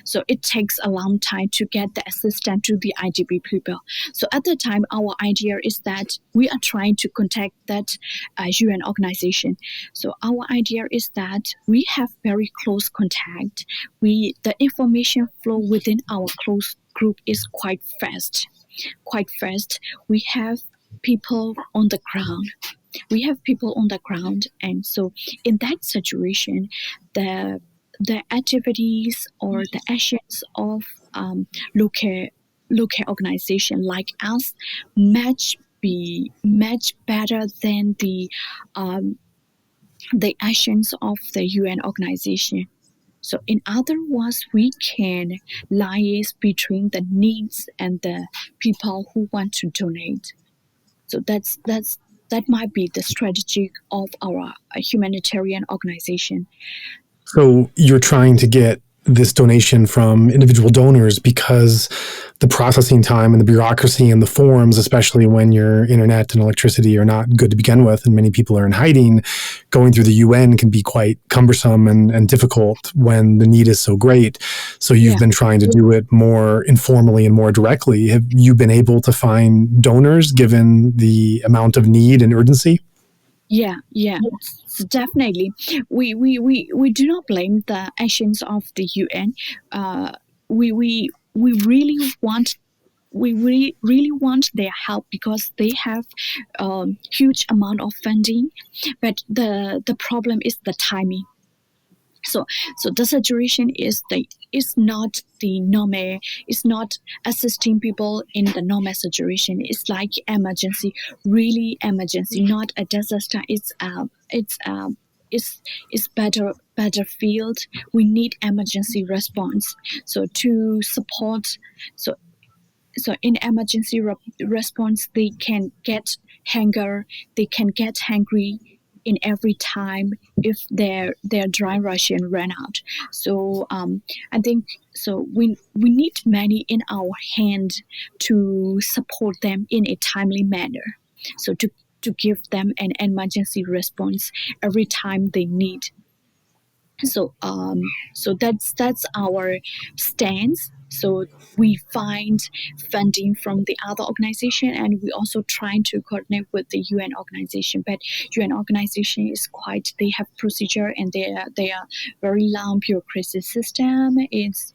So it takes a long time to get the assistance to the IDP people. So at the time, our idea is that we are trying to contact that UN organization. So our idea is that we have very close contact. The information flow within our close group is quite fast. We have people on the ground. And so in that situation, the activities or the actions of local organization like us much better than the actions of the UN organization. So in other words, we can liaise between the needs and the people who want to donate. So that might be the strategy of our humanitarian organization. So you're trying to get this donation from individual donors because the processing time and the bureaucracy and the forms, especially when your internet and electricity are not good to begin with and many people are in hiding, going through the UN can be quite cumbersome and difficult when the need is so great. So you've been trying to do it more informally and more directly. Have you been able to find donors given the amount of need and urgency? Yeah, so definitely. We do not blame the actions of the UN. We really want their help because they have huge amount of funding, but the problem is the timing. So the situation is not the normal. It's not assisting people in the normal situation. It's like emergency, really emergency, not a disaster. It's is better field. We need emergency response. So to support, so in emergency response, they can get hunger, they can get hungry in every time if their dry ration ran out. So I think so we need money in our hand to support them in a timely manner. So to give them an emergency response every time they need. So that's our stance. So we find funding from the other organization, and we also trying to coordinate with the UN organization. But UN organization is quite, they have procedure, and they are very long bureaucracy system. It's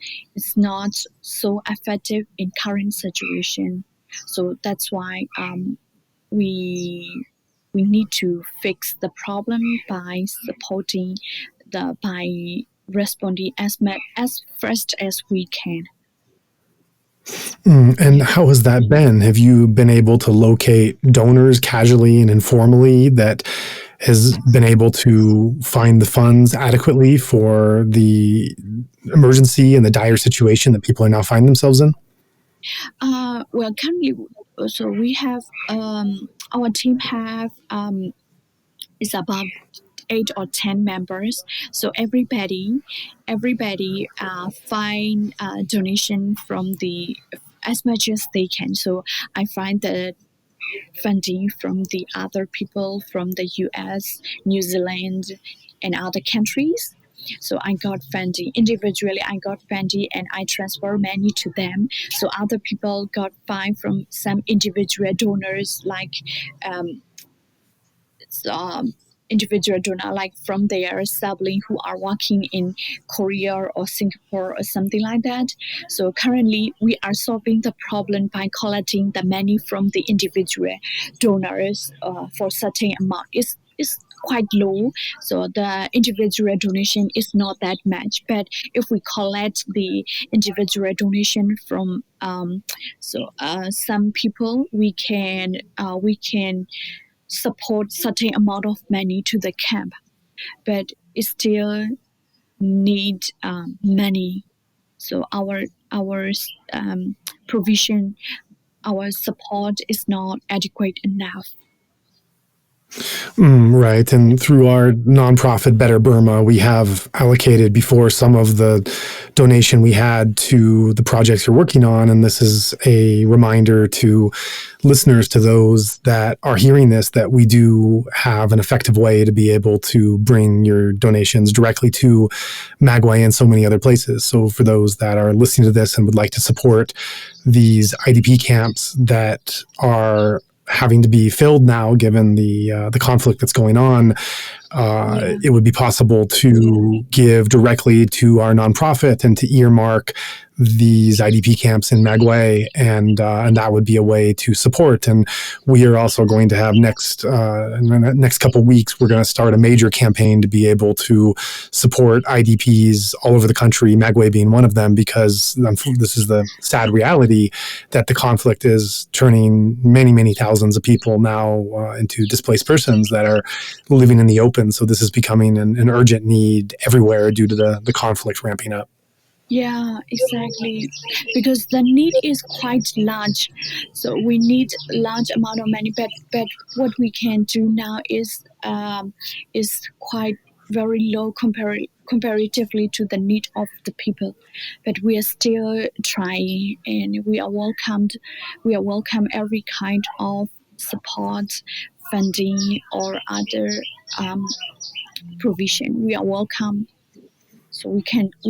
not so effective in current situation. So that's why we need to fix the problem by supporting by responding as fast as we can. And how has that been? Have you been able to locate donors casually and informally that has been able to find the funds adequately for the emergency and the dire situation that people are now finding themselves in? Well, currently, so we have our team have is about 8 or 10 members. So everybody find donation from the as much as they can. So I find the funding from the other people from the US, New Zealand, and other countries. So I got funding individually. I got funding and I transfer money to them. So other people got fund from some individual donors, like individual donor, like from their sibling who are working in Korea or Singapore or something like that. So currently we are solving the problem by collecting the money from the individual donors for certain amount. It's quite low, so the individual donation is not that much. But if we collect the individual donation from some people, we can support certain amount of money to the camp, but it still need money. So our provision, our support is not adequate enough. Right. And through our nonprofit Better Burma, we have allocated before some of the donation we had to the projects you're working on. And this is a reminder to listeners, to those that are hearing this, that we do have an effective way to be able to bring your donations directly to Magway and so many other places. So for those that are listening to this and would like to support these IDP camps that are having to be filled now, given the conflict that's going on, it would be possible to give directly to our nonprofit and to earmark these IDP camps in Magway, and that would be a way to support. And we are also going to have in the next couple of weeks, we're going to start a major campaign to be able to support IDPs all over the country, Magway being one of them, because this is the sad reality that the conflict is turning many, many thousands of people now into displaced persons that are living in the open. So this is becoming an urgent need everywhere due to the conflict ramping up. Yeah, exactly. Because the need is quite large. So we need a large amount of money, but what we can do now is quite very low comparatively to the need of the people. But we are still trying, and we are welcome every kind of support, funding, or other provision. We are welcome. So we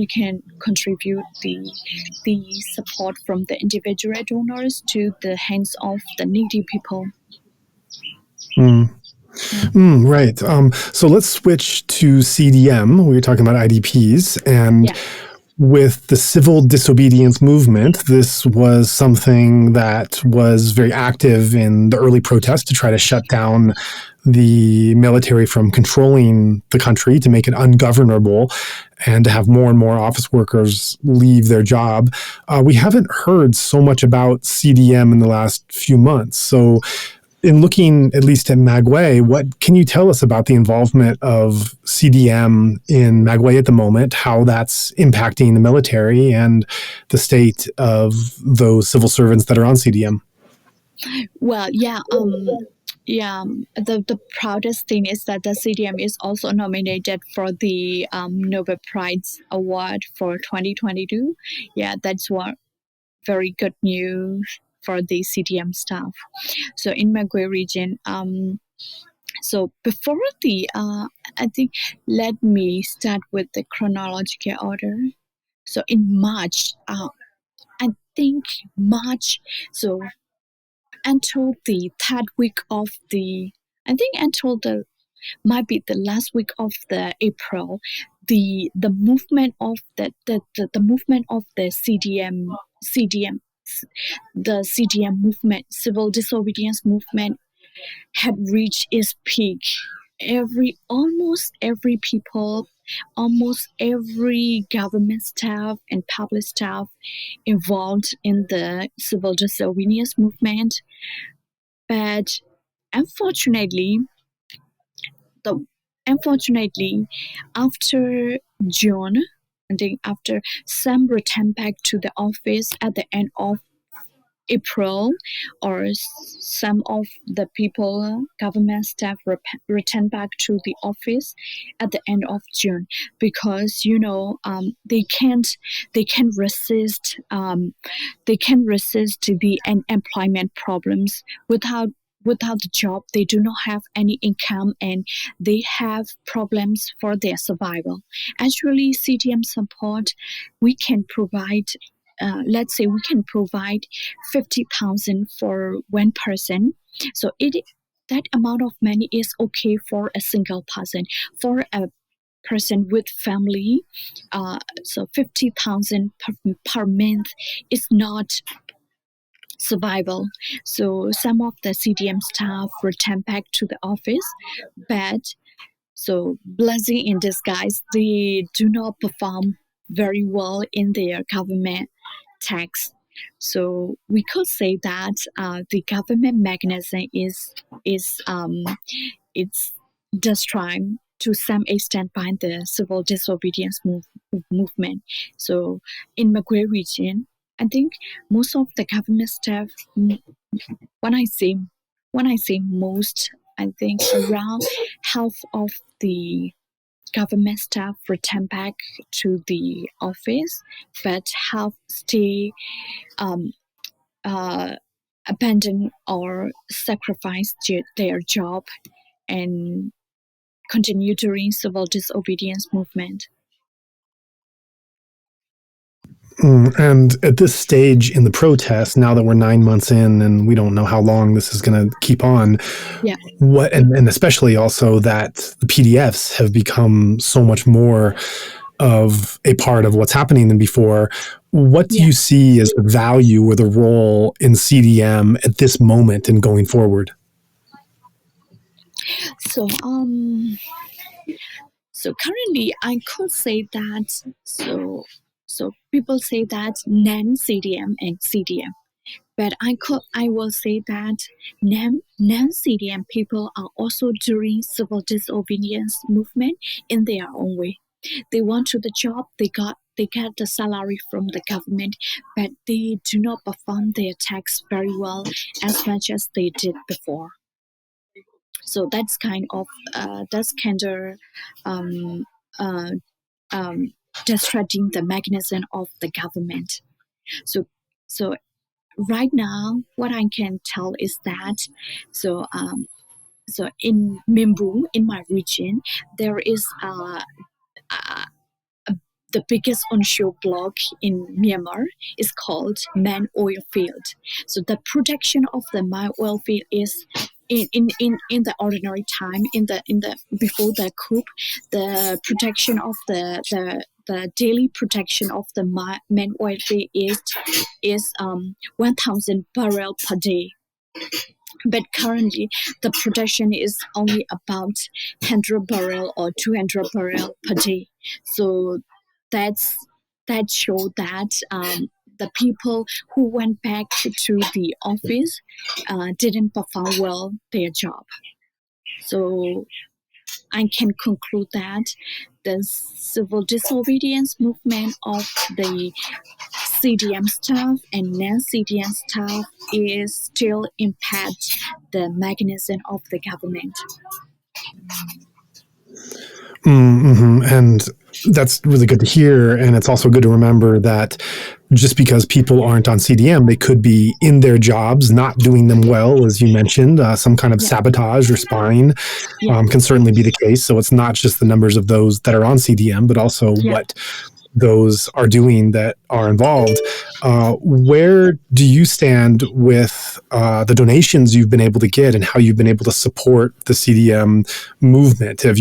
can contribute the support from the individual donors to the hands of the needy people. Right. So let's switch to CDM. We were talking about IDPs, and with the civil disobedience movement, this was something that was very active in the early protests to try to shut down the military from controlling the country, to make it ungovernable, and to have more and more office workers leave their job. We haven't heard so much about CDM in the last few months. So in looking at least at Magway, what can you tell us about the involvement of CDM in Magway at the moment, how that's impacting the military and the state of those civil servants that are on CDM? Well, the proudest thing is that the CDM is also nominated for the Nobel Prize Award for 2022. Yeah, that's one very good news for the CDM staff. So in Magway region, so before the, I think, let me start with the chronological order. So in March, I think March, so until the third week of the, I think until the, might be the last week of the April, the movement of the movement of the CDM, the CDM movement, civil disobedience movement, had reached its peak. Almost every people, almost every government staff and public staff involved in the civil disobedience movement. But unfortunately, after June, I think after some returned back to the office at the end of April, or some of the people, government staff, return back to the office at the end of June, because they can't resist the unemployment problems. Without the job, they do not have any income, and they have problems for their survival. Actually, CDM support, we can provide. Let's say we can provide 50,000 for one person. So that amount of money is okay for a single person. For a person with family, so 50,000 per month is not survival. So some of the CDM staff return back to the office, but so blessing in disguise, they do not perform very well in their government tax. So we could say that the government mechanism is it's destroyed to some extent by the civil disobedience movement. So in Magway region, I think most of the government staff, when I say most, I think around half of the government staff return back to the office, but half stay abandon or sacrifice their job and continue during civil disobedience movement. And at this stage in the protest, now that we're 9 months in and we don't know how long this is going to keep on, what, and especially also that the PDFs have become so much more of a part of what's happening than before, what do you see as the value or the role in CDM at this moment and going forward? So currently I could say that, so people say that non-CDM and CDM, but I will say that non-CDM people are also doing civil disobedience movement in their own way. They want to the job, they get the salary from the government, but they do not perform their tax very well as much as they did before. So that's kind of disrupting the mechanism of the government. So right now, what I can tell is that so in Mimbu, in my region, there is the biggest onshore block in Myanmar is called Man Oil Field. So the protection of the Man Oil Field is in the ordinary time, in the before the coup, the protection of the daily protection of the Man Oil Field is 1,000 barrel per day. But currently, the production is only about 100 barrel or 200 barrel per day. So that shows that the people who went back to the office didn't perform well their job. So I can conclude that the civil disobedience movement of the CDM staff and non-CDM staff is still impact the mechanism of the government. Mm-hmm. And that's really good to hear. And it's also good to remember that just because people aren't on CDM, they could be in their jobs, not doing them well, as you mentioned. Some kind of sabotage or spying can certainly be the case. So it's not just the numbers of those that are on CDM, but also what those are doing that are involved. Where do you stand with the donations you've been able to get and how you've been able to support the CDM movement? Are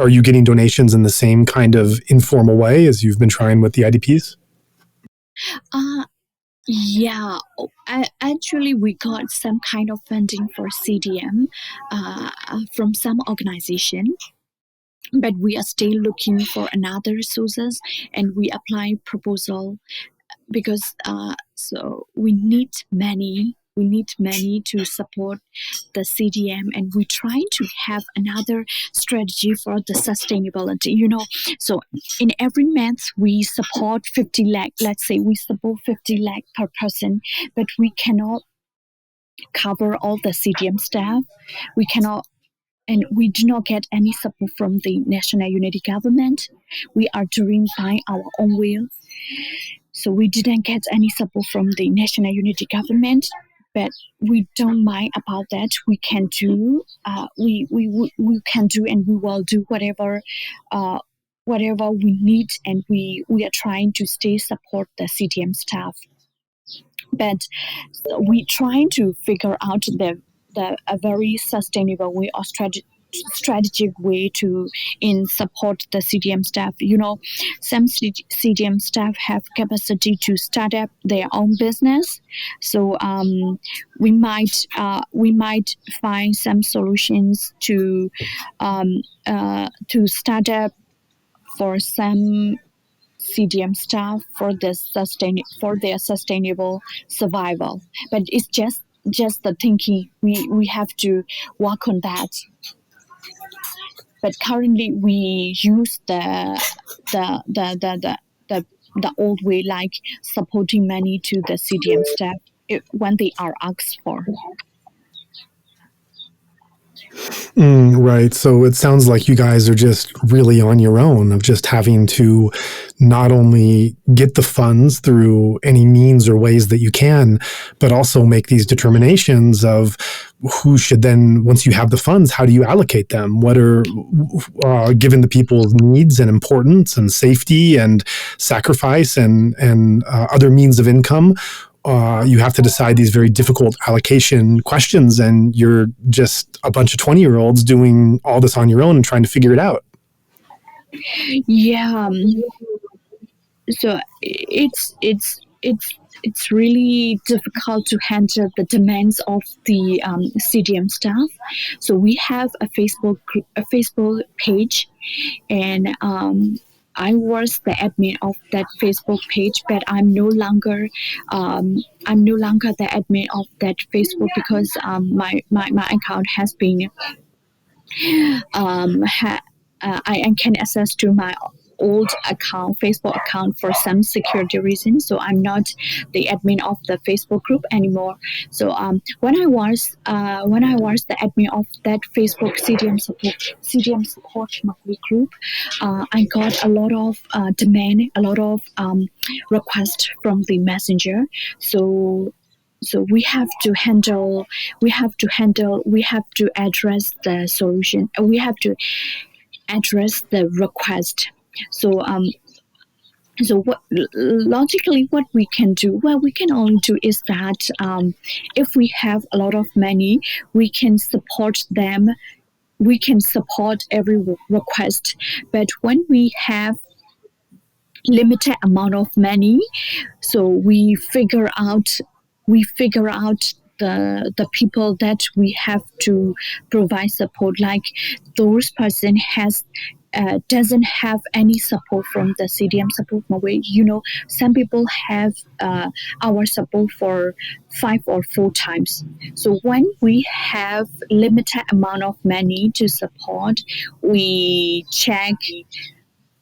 you getting donations in the same kind of informal way as you've been trying with the IDPs? Actually, we got some kind of funding for CDM from some organization. But we are still looking for another sources, and we apply proposal because so we need many to support the CDM, and we try to have another strategy for the sustainability. So in every month we support 50 lakh. Let's say we support 50 lakh per person, but we cannot cover all the CDM staff. We cannot. And we do not get any support from the National Unity Government. We are doing by our own will. So we didn't get any support from the National Unity Government, but we don't mind about that. We can do, we can do, and we will do whatever we need, and we are trying to stay support the CDM staff. But we trying to figure out a very sustainable way or strategic way to support the CDM staff. Some CDM staff have capacity to start up their own business. So we might find some solutions to start up for some CDM staff for their sustainable survival. But it's just the thinking. We have to work on that. But currently we use the old way, like supporting money to the CDM staff when they are asked for. Right. So it sounds like you guys are just really on your own, of just having to not only get the funds through any means or ways that you can, but also make these determinations of who should then, once you have the funds, how do you allocate them? What are, given the people's needs and importance and safety and sacrifice and other means of income, you have to decide these very difficult allocation questions, and you're just a bunch of 20-year-olds doing all this on your own and trying to figure it out. Yeah. So it's really difficult to handle the demands of the CDM staff. So we have a Facebook page, and I was the admin of that Facebook page, but I'm no longer the admin of that Facebook because my account has been I can access to my old account, Facebook account, for some security reasons. So I'm not the admin of the Facebook group anymore. So when I was the admin of that Facebook CDM support Magway group, I got a lot of demand, a lot of requests from the messenger. So we have to address the solution. We have to address the request. So what logically what we can do? Well, we can only do is that if we have a lot of money, we can support them. We can support every request. But when we have limited amount of money, so we figure out the people that we have to provide support, like those person has doesn't have any support from the CDM support Magway. Some people have our support for 5 or 4 times. So when we have limited amount of money to support, we check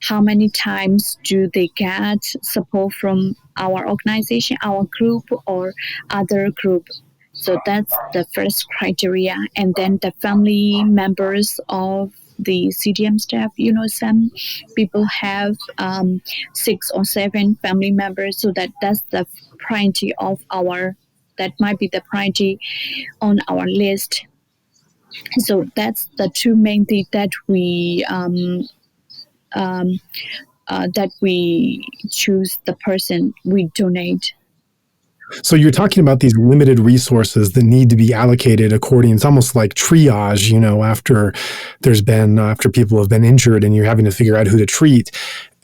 how many times do they get support from our organization, our group, or other group. So that's the first criteria. And then the family members of the CDM staff, some people have 6 or 7 family members. So that's the priority that might be the priority on our list. So that's the 2 main things that we choose the person we donate. So you're talking about these limited resources that need to be allocated according, it's almost like triage, after people have been injured and you're having to figure out who to treat.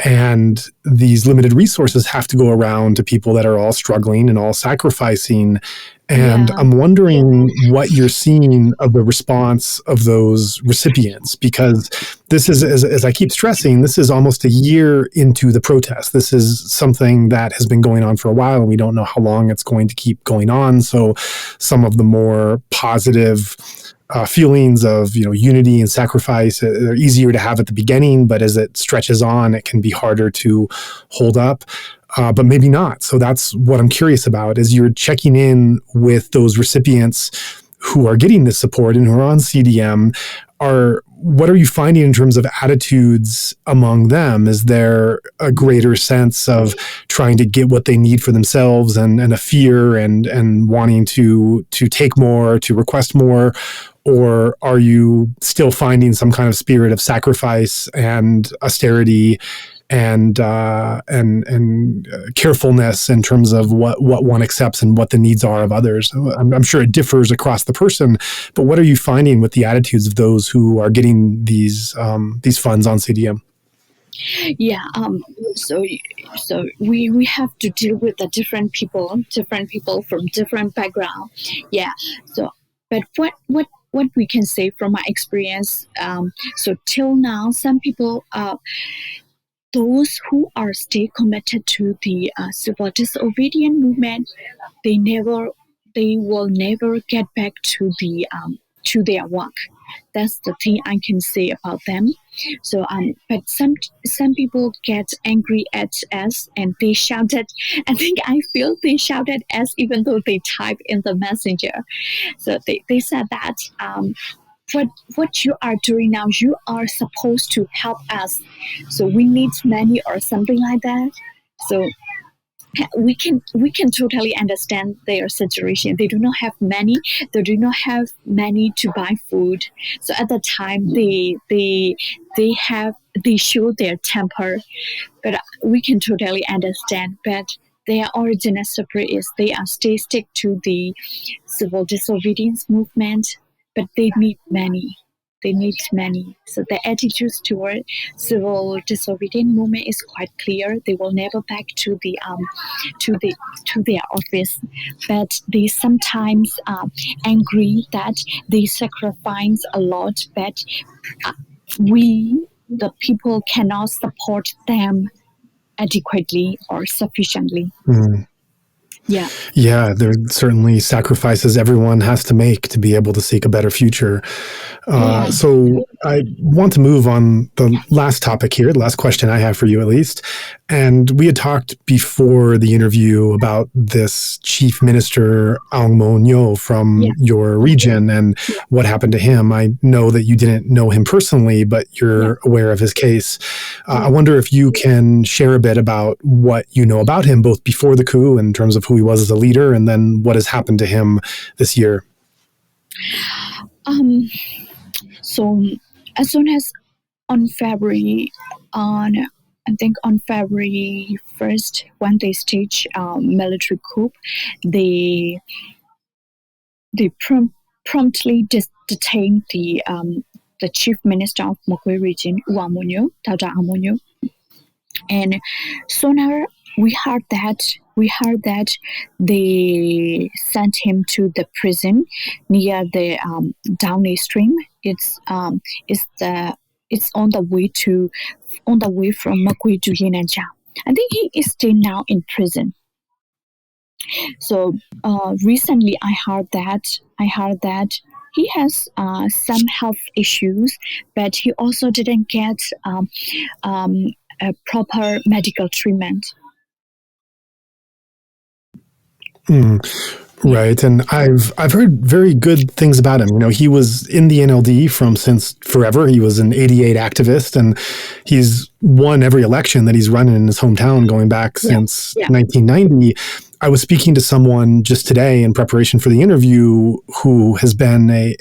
And these limited resources have to go around to people that are all struggling and all sacrificing. And I'm wondering what you're seeing of the response of those recipients, because this is, as I keep stressing, this is almost a year into the protest. This is something that has been going on for a while, and we don't know how long it's going to keep going on. So some of the more positive feelings of unity and sacrifice are easier to have at the beginning, but as it stretches on, it can be harder to hold up. But maybe not. So that's what I'm curious about, is you're checking in with those recipients who are getting this support and who are on CDM. What are you finding in terms of attitudes among them? Is there a greater sense of trying to get what they need for themselves and a fear and wanting to take more, to request more? Or are you still finding some kind of spirit of sacrifice and austerity and carefulness in terms of what one accepts and what the needs are of others? I'm sure it differs across the person, but what are you finding with the attitudes of those who are getting these funds on CDM? Yeah. So we have to deal with the different people from different background. Yeah. So, but what we can say from my experience, so till now, some people those who are still committed to the civil disobedience movement, they will never get back to their work. That's the thing I can say about them. So, but some people get angry at us and they shouted. I feel they shouted us even though they type in the messenger. So they said that what you are doing now, you are supposed to help us. So we need money or something like that. So we can totally understand their situation. They do not have money. They do not have money to buy food. So at the time they show their temper, but we can totally understand. But their original spirit is they are stick to the civil disobedience movement, but they need money. So the attitudes toward civil disobedience movement is quite clear. They will never back to their office, but they sometimes are angry that they sacrifice a lot, but we, the people, cannot support them adequately or sufficiently. Yeah, there are certainly sacrifices everyone has to make to be able to seek a better future. So I want to move on the last topic here, the last question I have for you at least. And we had talked before the interview about this Chief Minister Aung Mo Nyo from your region and what happened to him. I know that you didn't know him personally, but you're aware of his case. I wonder if you can share a bit about what you know about him, both before the coup in terms of who he was as a leader, and then what has happened to him this year. So as soon as on February 1st, when they staged military coup, they promptly detained the chief minister of Magway region, Aung Mo Nyo, Aung Mo Nyo. And sooner we heard that they sent him to the prison near the Downey stream. It's the it's on the way from Magway to Yananja. I think he is still now in prison. So recently, I heard that he has some health issues, but he also didn't get a proper medical treatment. Right, and I've heard very good things about him. You know, he was in the NLD since forever. He was an 88 activist, and he's won every election that he's run in his hometown going back since 1990. I was speaking to someone just today in preparation for the interview who has been a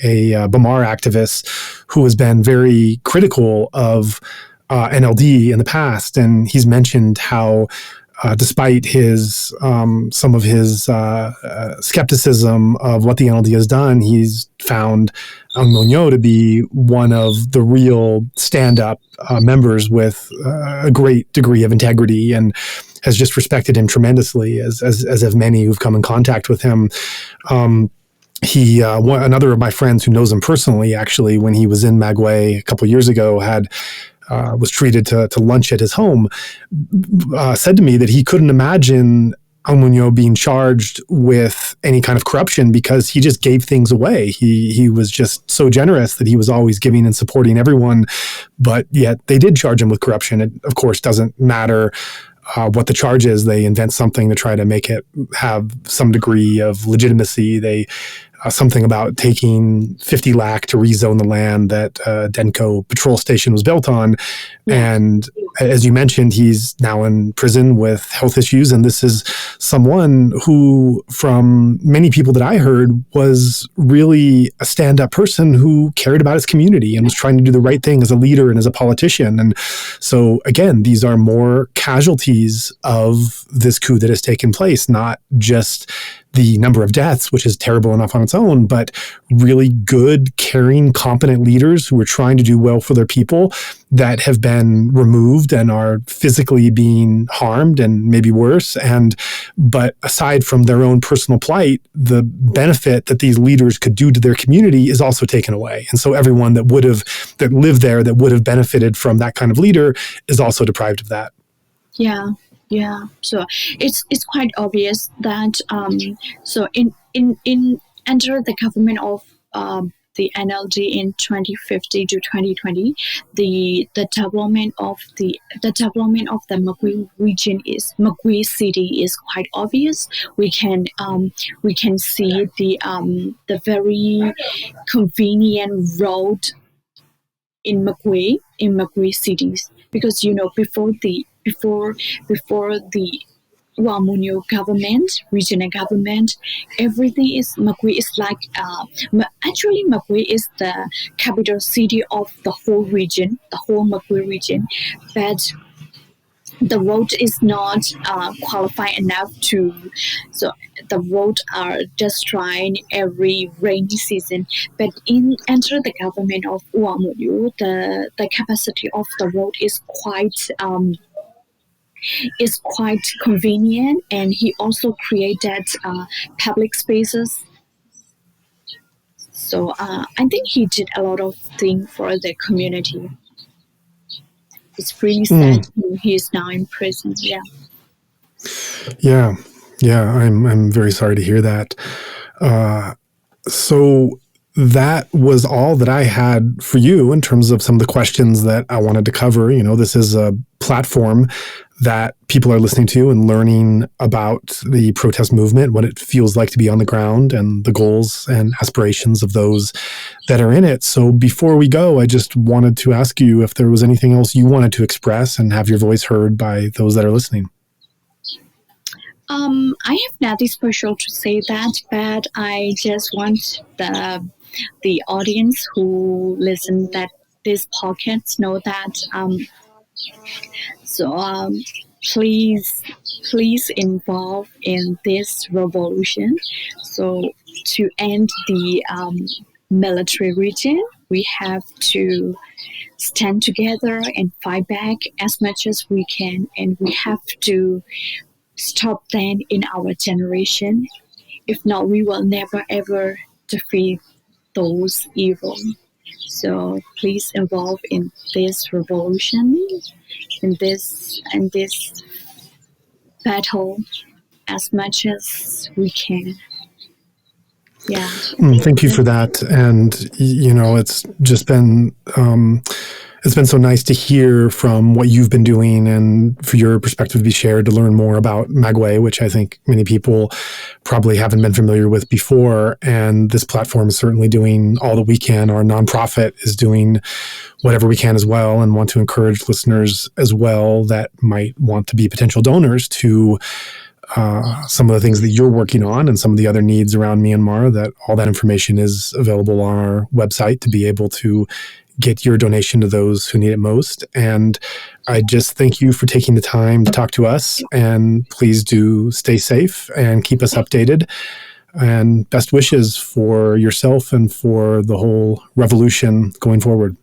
Bamar activist who has been very critical of NLD in the past, and he's mentioned how despite his some of his skepticism of what the NLD has done, he's found Ang Monyo to be one of the real stand-up members with a great degree of integrity, and has just respected him tremendously, as have many who've come in contact with him. Another of my friends who knows him personally, actually, when he was in Magway a couple of years ago, was treated to lunch at his home, said to me that he couldn't imagine Ang Monyo being charged with any kind of corruption because he just gave things away. He was just so generous that he was always giving and supporting everyone, but yet they did charge him with corruption. It, of course, doesn't matter what the charge is. They invent something to try to make it have some degree of legitimacy. They something about taking 50 lakh to rezone the land that Denko patrol station was built on. And as you mentioned, he's now in prison with health issues. And this is someone who, from many people that I heard, was really a stand-up person who cared about his community and was trying to do the right thing as a leader and as a politician. And so, again, these are more casualties of this coup that has taken place, not just the number of deaths, which is terrible enough on its own, but really good, caring, competent leaders who are trying to do well for their people that have been removed and are physically being harmed and maybe worse. But aside from their own personal plight, the benefit that these leaders could do to their community is also taken away. And so everyone that lived there that would have benefited from that kind of leader is also deprived of that. Yeah. Yeah, so it's quite obvious that so in under the government of the NLD in 2050 to 2020, the development of the Magway region Magway city is quite obvious. We can see the very convenient road in Magway cities, because before the Ang Monyo government, regional government, everything is Magway is like actually Magway is the capital city of the whole region, the whole Magway region, but the road is not qualified enough so the roads are destroyed every rainy season. But under the government of Ang Monyo, the capacity of the road is quite convenient, and he also created public spaces. So I think he did a lot of things for the community. It's really sad he is now in prison. Yeah. I'm very sorry to hear that. So that was all that I had for you in terms of some of the questions that I wanted to cover. This is a platform that people are listening to and learning about the protest movement, what it feels like to be on the ground, and the goals and aspirations of those that are in it. So before we go, I just wanted to ask you if there was anything else you wanted to express and have your voice heard by those that are listening. I have nothing special to say but I just want the audience who listen that this podcast know that please involve in this revolution. So to end the military region, we have to stand together and fight back as much as we can, and we have to stop them in our generation. If not, we will never ever defeat those evil. So please involve in this revolution, in this battle as much as we can. Yeah. Thank you for that. And, it's just been, it's been so nice to hear from what you've been doing and for your perspective to be shared to learn more about Magway, which I think many people probably haven't been familiar with before. And this platform is certainly doing all that we can. Our nonprofit is doing whatever we can as well, and want to encourage listeners as well that might want to be potential donors to some of the things that you're working on and some of the other needs around Myanmar, that all that information is available on our website to be able to get your donation to those who need it most. And I just thank you for taking the time to talk to us, and please do stay safe and keep us updated. And best wishes for yourself and for the whole revolution going forward.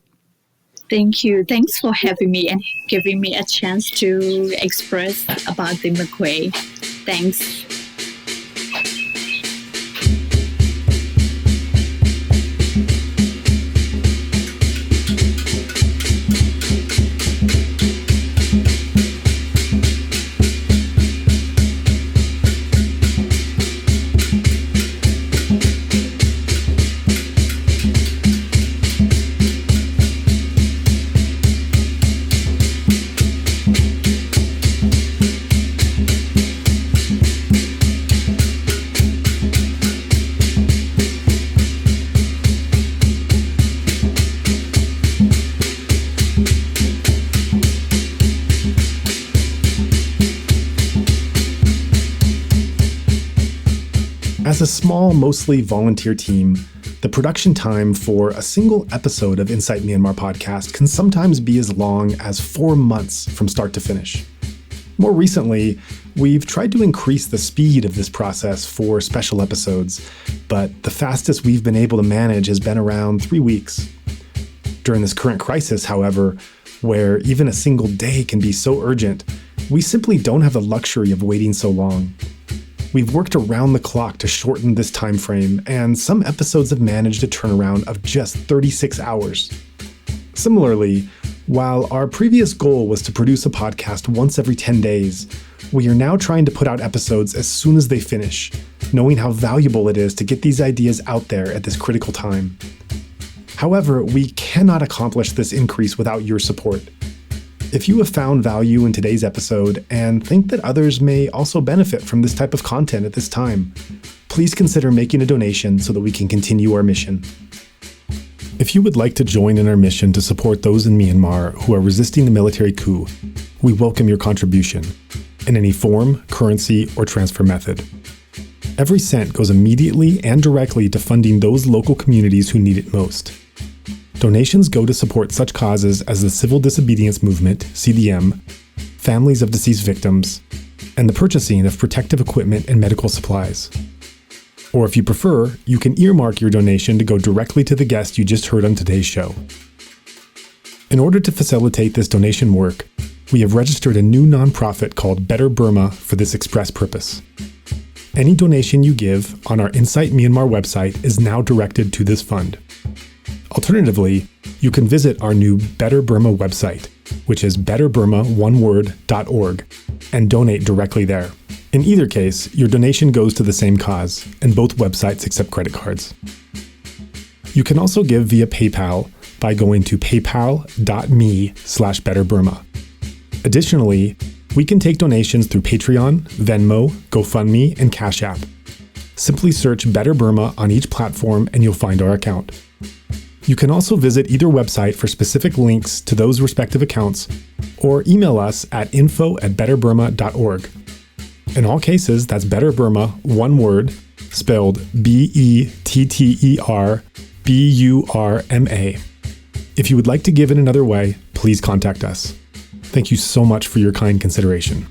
Thank you. Thanks for having me and giving me a chance to express about the Magway. Thanks. As a small, mostly volunteer team, the production time for a single episode of Insight Myanmar podcast can sometimes be as long as 4 months from start to finish. More recently, we've tried to increase the speed of this process for special episodes, but the fastest we've been able to manage has been around 3 weeks. During this current crisis, however, where even a single day can be so urgent, we simply don't have the luxury of waiting so long. We've worked around the clock to shorten this time frame, and some episodes have managed a turnaround of just 36 hours. Similarly, while our previous goal was to produce a podcast once every 10 days, we are now trying to put out episodes as soon as they finish, knowing how valuable it is to get these ideas out there at this critical time. However, we cannot accomplish this increase without your support. If you have found value in today's episode and think that others may also benefit from this type of content at this time, please consider making a donation so that we can continue our mission. If you would like to join in our mission to support those in Myanmar who are resisting the military coup, we welcome your contribution in any form, currency, or transfer method. Every cent goes immediately and directly to funding those local communities who need it most. Donations go to support such causes as the Civil Disobedience Movement, CDM, families of deceased victims, and the purchasing of protective equipment and medical supplies. Or if you prefer, you can earmark your donation to go directly to the guest you just heard on today's show. In order to facilitate this donation work, we have registered a new nonprofit called Better Burma for this express purpose. Any donation you give on our Insight Myanmar website is now directed to this fund. Alternatively, you can visit our new Better Burma website, which is betterburma.org, and donate directly there. In either case, your donation goes to the same cause, and both websites accept credit cards. You can also give via PayPal by going to paypal.me/betterburma. Additionally, we can take donations through Patreon, Venmo, GoFundMe, and Cash App. Simply search Better Burma on each platform and you'll find our account. You can also visit either website for specific links to those respective accounts, or email us at info@betterburma.org. In all cases, that's Better Burma, one word, spelled BETTERBURMA. If you would like to give in another way, please contact us. Thank you so much for your kind consideration.